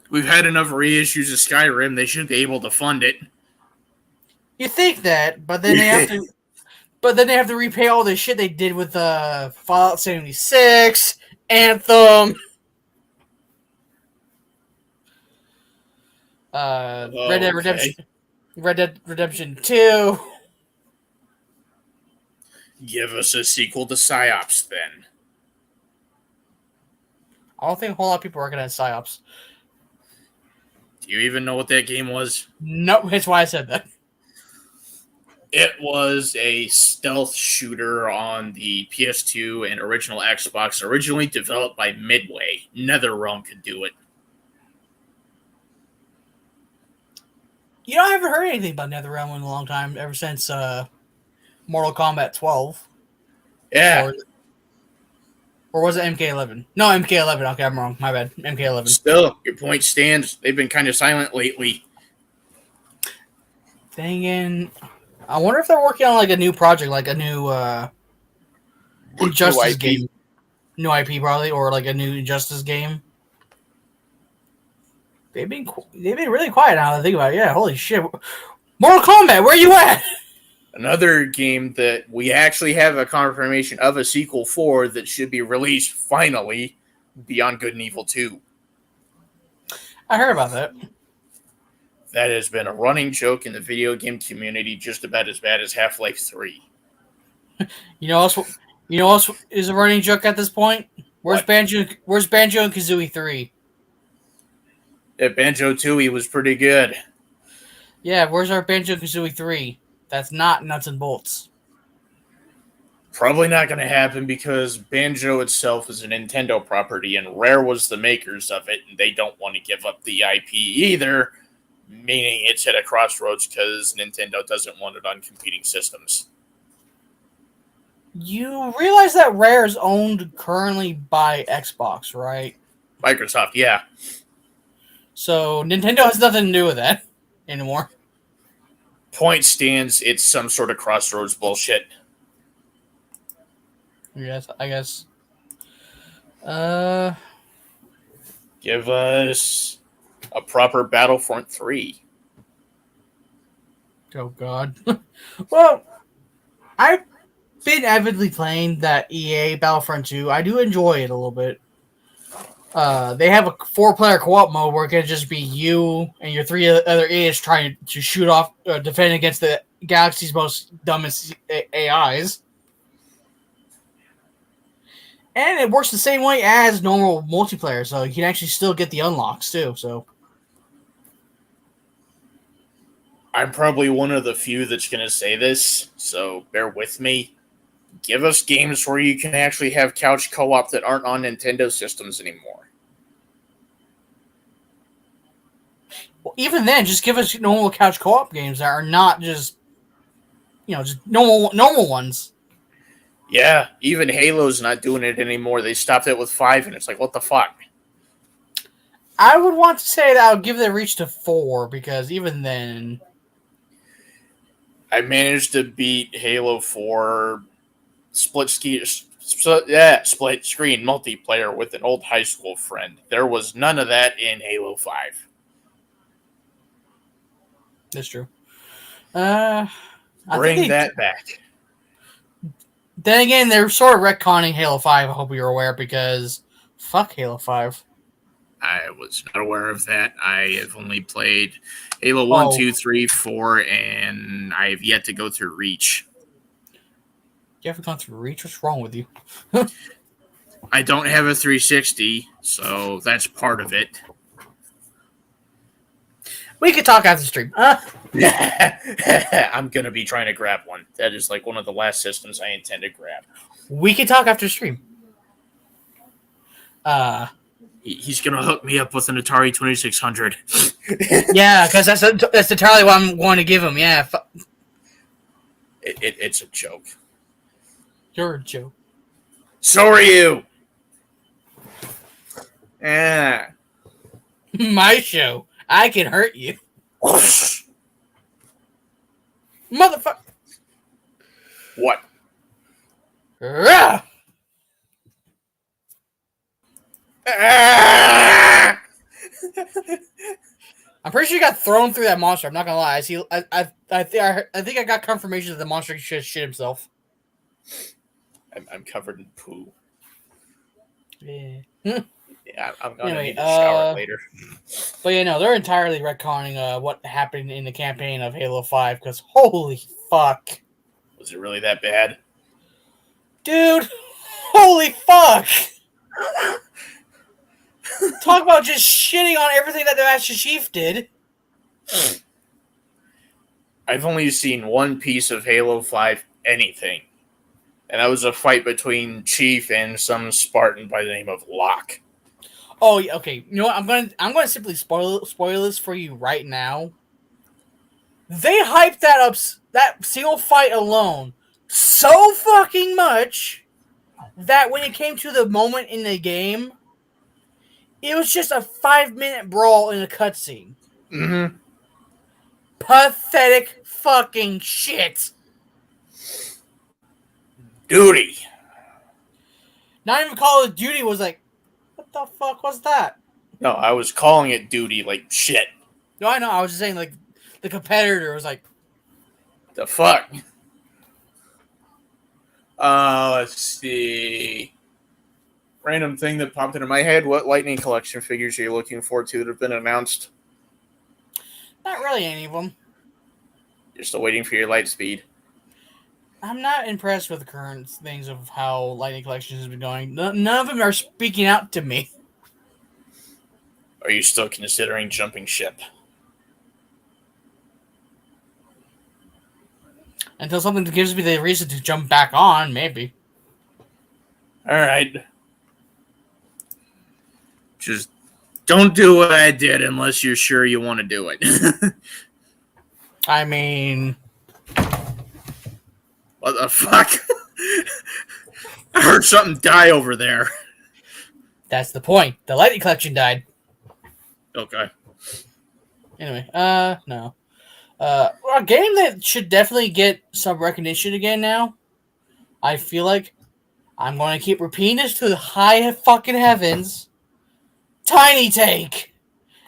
We've had enough reissues of Skyrim. They should be able to fund it. You think that, but then they have to. But then they have to repay all the shit they did with Fallout 76, Anthem, Red Dead Redemption 2. Give us a sequel to PsyOps, then. I don't think a whole lot of people are working on PsyOps. Do you even know what that game was? No, that's why I said that. It was a stealth shooter on the PS2 and original Xbox, originally developed by Midway. NetherRealm could do it. You know, I haven't heard anything about NetherRealm in a long time, ever since Mortal Kombat 12. Yeah. Or was it MK11? No, MK11. Okay, I'm wrong. My bad. MK11. Still, your point stands. They've been kind of silent lately. Dang. I wonder if they're working on like a new project, like a new Injustice game. New IP probably, or like a new Injustice game. They've been really quiet now that I think about it. Yeah, holy shit. Mortal Kombat, where you at? Another game that we actually have a confirmation of a sequel for that should be released finally, Beyond Good and Evil 2. I heard about that. That has been a running joke in the video game community, just about as bad as Half-Life 3. You know else is a running joke at this point? Where's Banjo and Kazooie 3? Yeah, Banjo-Tooie was pretty good. Yeah, where's our Banjo and Kazooie 3? That's not nuts and bolts. Probably not going to happen because Banjo itself is a Nintendo property and Rare was the makers of it, and they don't want to give up the IP either, meaning it's at a crossroads because Nintendo doesn't want it on competing systems. You realize that Rare is owned currently by Xbox, right? Microsoft, yeah. So Nintendo has nothing to do with that anymore. Point stands, it's some sort of crossroads bullshit. Yes, I guess. Give us a proper Battlefront 3. Oh, God. Well, I've been avidly playing that EA Battlefront 2. I do enjoy it a little bit. They have a 4-player co-op mode where it can just be you and your 3 other idiots trying to shoot off, defend against the galaxy's most dumbest AIs. And it works the same way as normal multiplayer, so you can actually still get the unlocks too. So I'm probably one of the few that's going to say this, so bear with me. Give us games where you can actually have couch co-op that aren't on Nintendo systems anymore. Well, even then, just give us normal couch co-op games that are not just, just normal ones. Yeah, even Halo's not doing it anymore. They stopped it with 5, and it's like, what the fuck? I would want to say that I would give the reach to 4 because even then, I managed to beat Halo 4 split screen multiplayer with an old high school friend. There was none of that in Halo 5. that's true. Bring that back. Then again, they're sort of retconning Halo 5. I hope you're aware because fuck Halo 5. I was not aware of that. I have only played Halo 1, 2, 3, 4, and I have yet to go through Reach. You haven't gone through Reach? What's wrong with you? I don't have a 360, so that's part of it. We could talk after the stream. I'm going to be trying to grab one. That is like one of the last systems I intend to grab. We could talk after the stream. He's going to hook me up with an Atari 2600. Yeah, because that's entirely what I'm going to give him. Yeah. It's a joke. You're a joke. So are you. Yeah. My show. I can hurt you. Motherfucker. What? Rah! I'm pretty sure you got thrown through that monster. I'm not gonna lie. I think I got confirmation that the monster just shit himself. I'm covered in poo. Yeah. Yeah, I'm gonna Anyway, need to shower later. But yeah, no, they're entirely retconning what happened in the campaign of Halo 5 because holy fuck. Was it really that bad? Dude, holy fuck. Talk about just shitting on everything that the Master Chief did. I've only seen one piece of Halo 5 anything. And that was a fight between Chief and some Spartan by the name of Locke. Oh, yeah, okay. You know what? I'm gonna simply spoil this for you right now. They hyped that up, that single fight alone, so fucking much that when it came to the moment in the game, it was just a 5-minute brawl in a cutscene. Mm-hmm. Pathetic fucking shit. Duty. Not even Call of Duty was like, what the fuck was that? No, I was calling it duty like shit. No, I know. I was just saying, like, the competitor was like, The fuck? Let's see. Random thing that popped into my head. What Lightning Collection figures are you looking forward to that have been announced? not really any of them. You're still waiting for your light speed. I'm not impressed with the current things of how Lightning Collection has been going. None of them are speaking out to me. Are you still considering jumping ship? Until something gives me the reason to jump back on, maybe. Alright. Just don't do what I did unless you're sure you want to do it. I mean, What the fuck? I heard something die over there. that's the point. The Lightning Collection died. Okay. Anyway, no. A game that should definitely get some recognition again now. I feel like I'm going to keep repeating this to the high fucking heavens. Tiny Tank.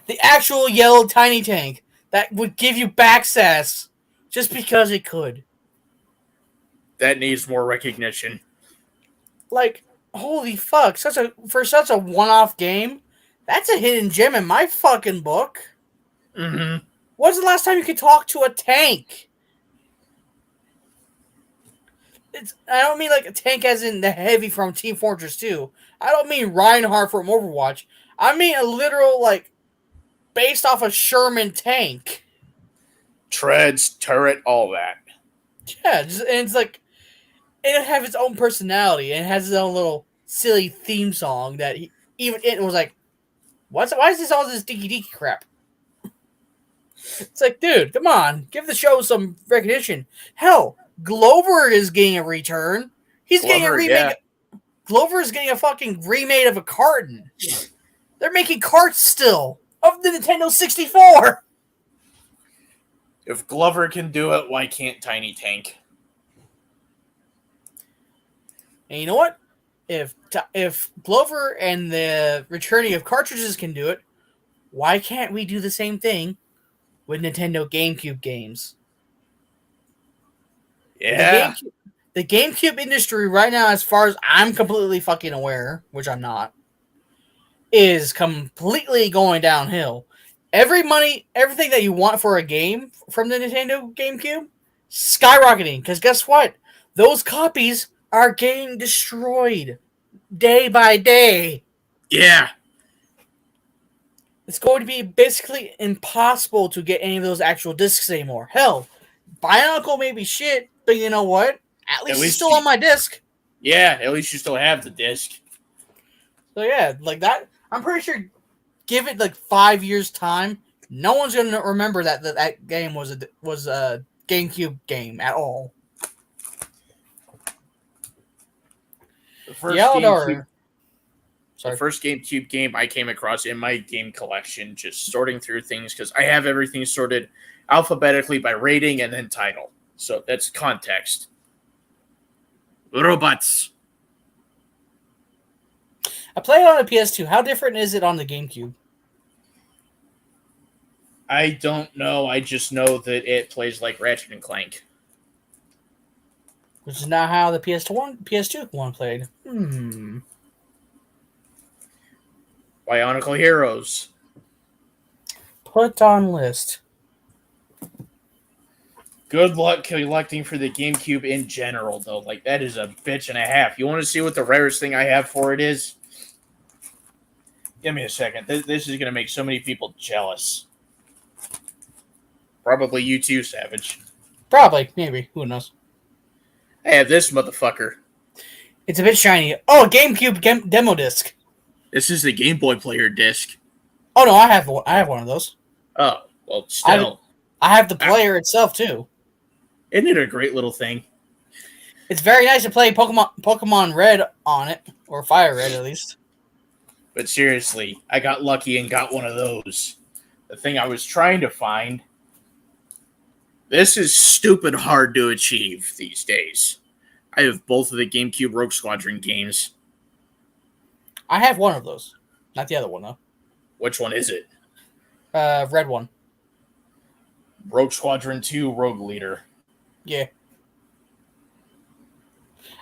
The actual yellow Tiny Tank that would give you backsass just because it could. That needs more recognition. Like, holy fuck. For such a one-off game, that's a hidden gem in my fucking book. Mm-hmm. When's the last time you could talk to a tank? I don't mean like a tank as in the heavy from Team Fortress 2. I don't mean Reinhardt from Overwatch. I mean a literal, like, based off a Sherman tank. Treads, turret, all that. Yeah, and it's like, it have its own personality, and it has its own little silly theme song that even it was like, why is this all this dinky dinky crap? It's like, dude, come on, give the show some recognition. Hell, Glover is getting a return. He's getting a Glover, remake. yeah. Glover is getting a fucking remake of a carton. They're making carts still of the Nintendo 64. If Glover can do it, why can't Tiny Tank? And you know what? If Glover and the returning of cartridges can do it, why can't we do the same thing with Nintendo GameCube games? Yeah. The GameCube industry right now, as far as I'm completely fucking aware, which I'm not, is completely going downhill. Everything that you want for a game from the Nintendo GameCube, skyrocketing. Because guess what? Those copies are getting destroyed day by day. Yeah. It's going to be basically impossible to get any of those actual discs anymore. Hell, Bionicle may be shit, but you know what? At least it's still on my disc. Yeah, at least you still have the disc. So yeah, like that. I'm pretty sure. Give it like 5 years time, no one's gonna remember that game was a GameCube game at all. The first GameCube game I came across in my game collection, just sorting through things because I have everything sorted alphabetically by rating and then title. So that's context. Robots. I played it on a PS2. How different is it on the GameCube? I don't know. I just know that it plays like Ratchet and Clank. Which is not how the PS2 one played. Bionicle Heroes. Put on list. Good luck collecting for the GameCube in general, though. Like, that is a bitch and a half. You want to see what the rarest thing I have for it is? Give me a second. This is going to make so many people jealous. Probably you too, Savage. Probably. Maybe. Who knows? I have this motherfucker. It's a bit shiny. Oh, GameCube demo disc. This is the Game Boy Player disc. Oh, no, I have one of those. Oh, well, still. I have the player itself, too. Isn't it a great little thing? It's very nice to play Pokemon Red on it. Or Fire Red, at least. But seriously, I got lucky and got one of those. The thing I was trying to find. This is stupid hard to achieve these days. I have both of the GameCube Rogue Squadron games. I have one of those. Not the other one, though. Which one is it? Red one. Rogue Squadron 2 Rogue Leader. Yeah.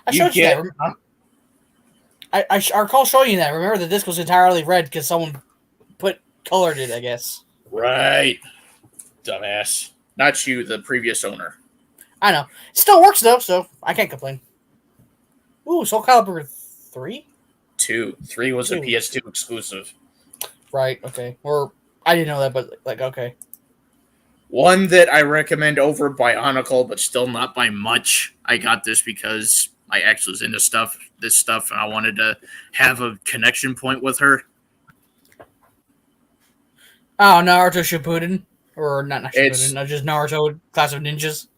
I showed you that. I recall showing you that. Remember, the disc was entirely red because someone colored it, I guess. Right. Dumbass. Not you, the previous owner. I know. It still works, though, so I can't complain. Ooh, Soul Calibur 3? 2. 3 was a PS2 exclusive. Right, okay. Or, I didn't know that, but, like, okay. One that I recommend over Bionicle, but still not by much. I got this because my ex was into this stuff, and I wanted to have a connection point with her. Oh, Naruto Shippuden. Or not Shippuden, no, just Naruto Class of Ninjas.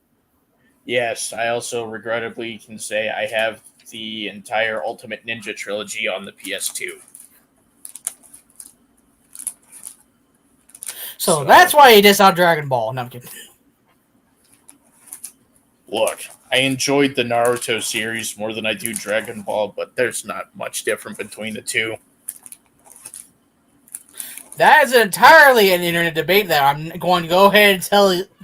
Yes, I also regrettably can say I have the entire Ultimate Ninja trilogy on the PS2. So that's why he dissed out Dragon Ball. No, I'm kidding. Look, I enjoyed the Naruto series more than I do Dragon Ball, but there's not much different between the two. That is entirely an internet debate that I'm going to go ahead and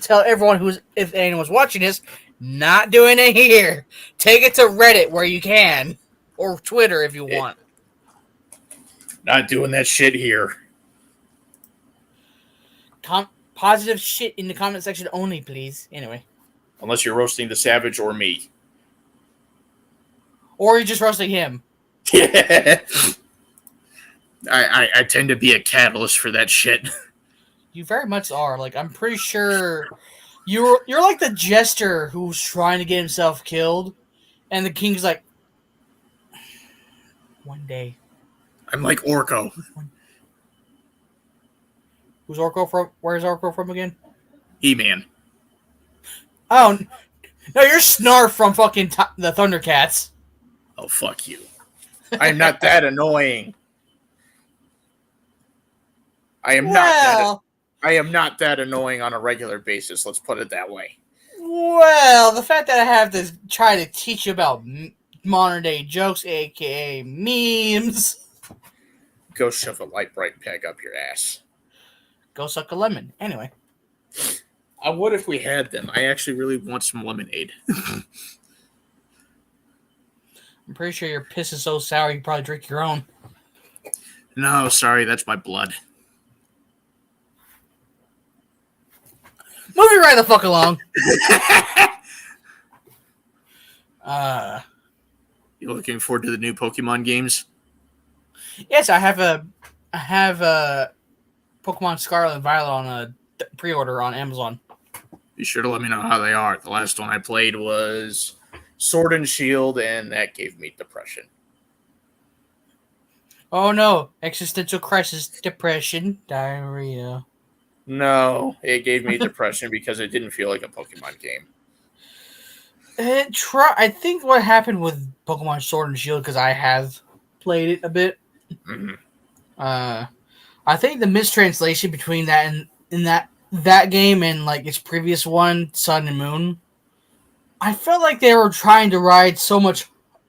tell everyone if anyone's watching this, not doing it here. Take it to Reddit where you can, or Twitter if you want. Not doing that shit here. Positive shit in the comment section only, please. Anyway. Unless you're roasting the Savage or me. Or you're just roasting him. Yeah. I tend to be a catalyst for that shit. You very much are. Like, I'm pretty sure you're like the jester who's trying to get himself killed, and the king's like, one day. I'm like Orko. Who's Orko from? Where's Orko from again? He-Man. Oh, no, you're Snarf from fucking the Thundercats. Oh, fuck you. I'm not that annoying. I am not that annoying on a regular basis. Let's put it that way. Well, the fact that I have to try to teach you about modern day jokes, aka memes. Go shove a light bright peg up your ass. Go suck a lemon. Anyway. What if we had them? I actually really want some lemonade. I'm pretty sure your piss is so sour you probably drink your own. No, sorry, that's my blood. Moving right the fuck along. You looking forward to the new Pokemon games? Yes, I have a Pokemon Scarlet and Violet on a pre-order on Amazon. Be sure to let me know how they are. The last one I played was Sword and Shield, and that gave me depression. Oh no, existential crisis, depression, diarrhea. No, it gave me depression because it didn't feel like a Pokemon game. I think what happened with Pokemon Sword and Shield, because I have played it a bit. Mm-hmm. I think the mistranslation between that and in that game and like its previous one, Sun and Moon, I felt like they were trying to ride so much.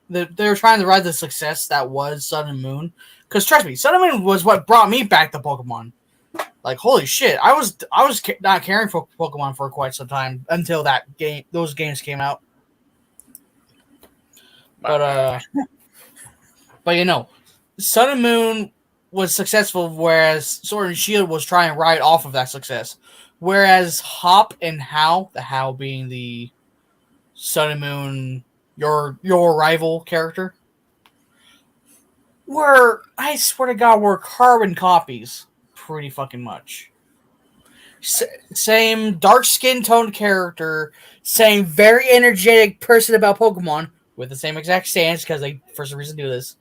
They were trying to ride the success that was Sun and Moon. Because trust me, Sun and Moon was what brought me back to Pokemon. Like holy shit, I was not caring for Pokemon for quite some time until those games came out. But you know, Sun and Moon was successful, whereas Sword and Shield was trying to ride off of that success. Whereas Hop and How, the How being the Sun and Moon, your rival character, I swear to God, were carbon copies pretty fucking much. Same dark skin toned character, same very energetic person about Pokemon with the same exact stance because they for some reason do this.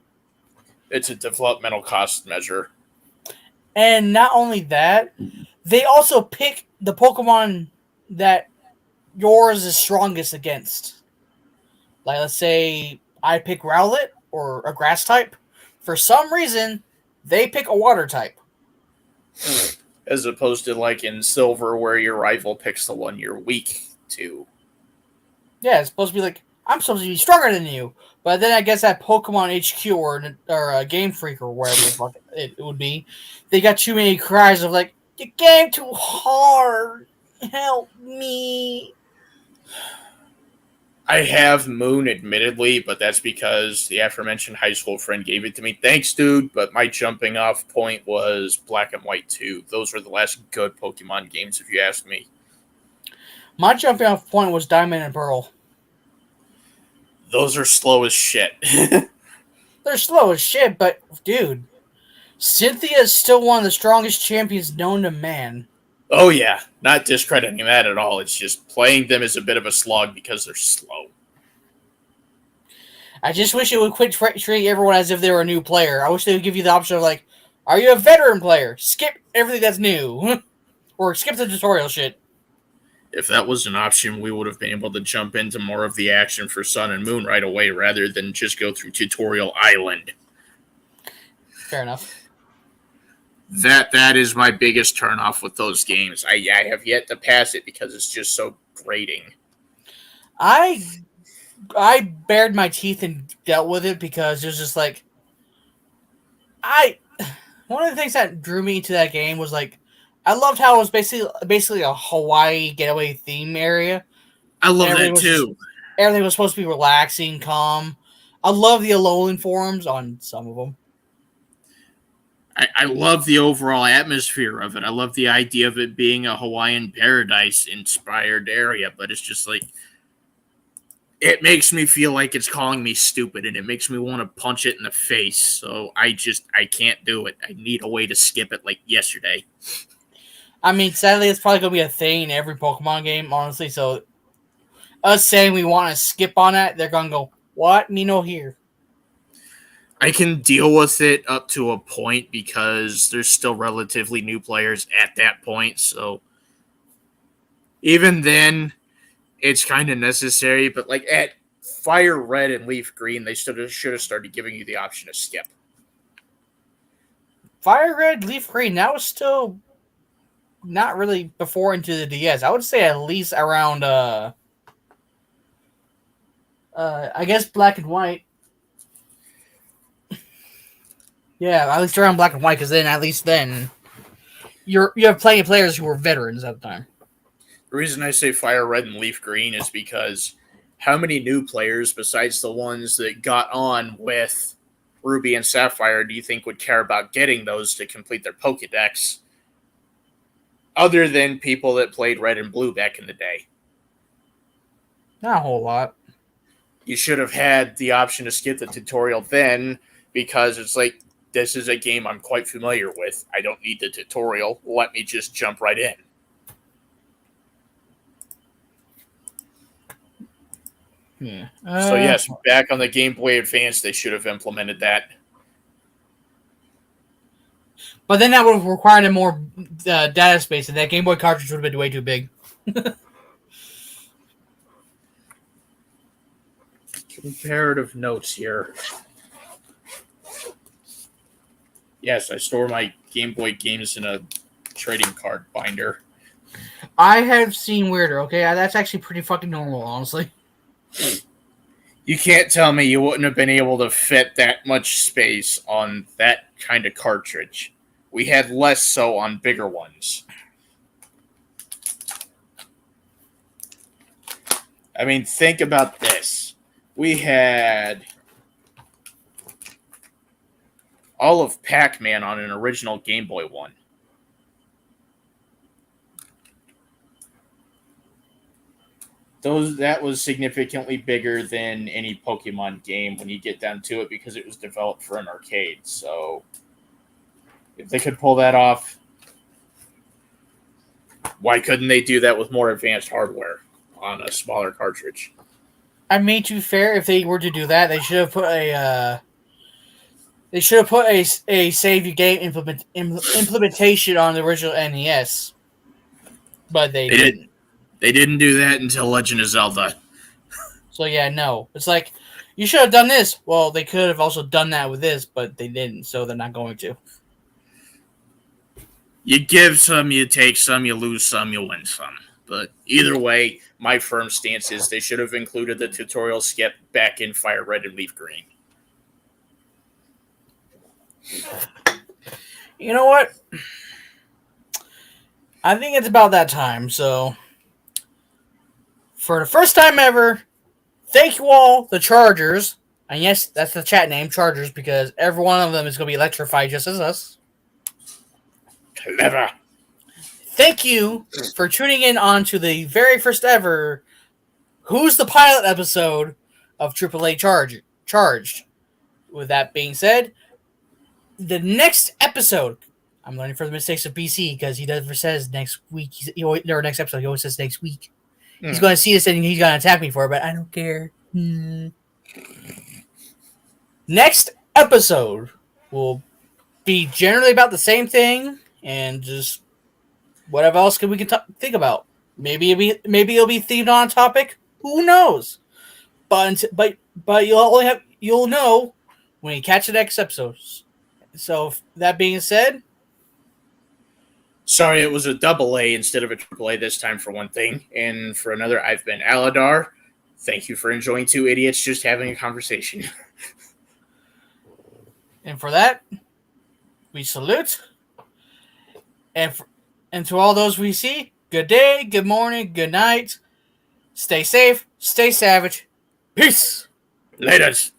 It's a developmental cost measure. And not only that, they also pick the Pokemon that yours is strongest against. Like, let's say I pick Rowlet or a grass type. For some reason, they pick a water type. As opposed to like in Silver where your rival picks the one you're weak to. Yeah, it's supposed to be like, I'm supposed to be stronger than you. But then I guess at Pokemon HQ or Game Freak or wherever the fuck it would be, they got too many cries of like, the game too hard. Help me. I have Moon, admittedly, but that's because the aforementioned high school friend gave it to me. Thanks, dude, but my jumping off point was Black and White 2. Those were the last good Pokemon games, if you ask me. My jumping off point was Diamond and Pearl. Those are slow as shit. They're slow as shit, but, dude, Cynthia is still one of the strongest champions known to man. Oh, yeah. Not discrediting that at all. It's just playing them is a bit of a slog because they're slow. I just wish it would quit treating everyone as if they were a new player. I wish they would give you the option of, like, are you a veteran player? Skip everything that's new. Or skip the tutorial shit. If that was an option, we would have been able to jump into more of the action for Sun and Moon right away rather than just go through Tutorial Island. Fair enough. That is my biggest turnoff with those games. I have yet to pass it because it's just so grating. I bared my teeth and dealt with it because it was just like one of the things that drew me into that game was like I loved how it was basically a Hawaii getaway theme area. I love that too. Everything was supposed to be relaxing, calm. I love the Alolan forums on some of them. I love the overall atmosphere of it. I love the idea of it being a Hawaiian paradise-inspired area, but it's just like, it makes me feel like it's calling me stupid, and it makes me want to punch it in the face, so I can't do it. I need a way to skip it like yesterday. I mean, sadly, it's probably going to be a thing in every Pokemon game, honestly, so us saying we want to skip on that, they're going to go, what? Me no here. I can deal with it up to a point because there's still relatively new players at that point. So even then, it's kind of necessary. But like at Fire Red and Leaf Green, they should have started giving you the option to skip. Fire Red, Leaf Green, that was still not really before into the DS. I would say at least around, I guess Black and White. Yeah, at least around Black and White, because then at least then you have plenty of players who were veterans at the time. The reason I say Fire Red and Leaf Green is because how many new players, besides the ones that got on with Ruby and Sapphire, do you think would care about getting those to complete their Pokedex, other than people that played Red and Blue back in the day? Not a whole lot. You should have had the option to skip the tutorial then, because it's like, this is a game I'm quite familiar with. I don't need the tutorial. Let me just jump right in. Yeah. So yes, back on the Game Boy Advance, they should have implemented that. But then that would have required a more data space, and that Game Boy cartridge would have been way too big. Comparative notes here. Yes, I store my Game Boy games in a trading card binder. I have seen weirder, okay? That's actually pretty fucking normal, honestly. You can't tell me you wouldn't have been able to fit that much space on that kind of cartridge. We had less so on bigger ones. I mean, think about this. We had all of Pac-Man on an original Game Boy one. That was significantly bigger than any Pokemon game when you get down to it, because it was developed for an arcade. So if they could pull that off, why couldn't they do that with more advanced hardware on a smaller cartridge? I mean, to be fair, if they were to do that, they should have put a save your game implementation on the original NES. But they didn't. They didn't do that until Legend of Zelda. So yeah, no. It's like, you should have done this. Well, they could have also done that with this, but they didn't, so they're not going to. You give some, you take some, you lose some, you win some. But either way, my firm stance is they should have included the tutorial skip back in Fire Red and Leaf Green. You know what? I think it's about that time, so for the first time ever, thank you all, the Chargers. And yes, that's the chat name, Chargers, because every one of them is going to be electrified just as us. Clever. Thank you for tuning in on to the very first ever Who's the Pilot episode of AAA Charged. With that being said, the next episode, I'm learning from the mistakes of BC because he never says next week. Next episode, he always says next week. He's going to see this and he's going to attack me for it, but I don't care. Next episode will be generally about the same thing and just whatever else we can think about. Maybe it'll be themed on a topic. Who knows? But you'll know when you catch the next episode. So that being said, sorry, it was a AA instead of a AAA this time for one thing, and for another, I've been Aladar. Thank you for enjoying two idiots just having a conversation. And for that, we salute. And to all those we see, good day, good morning, good night. Stay safe, stay savage. Peace. Laters.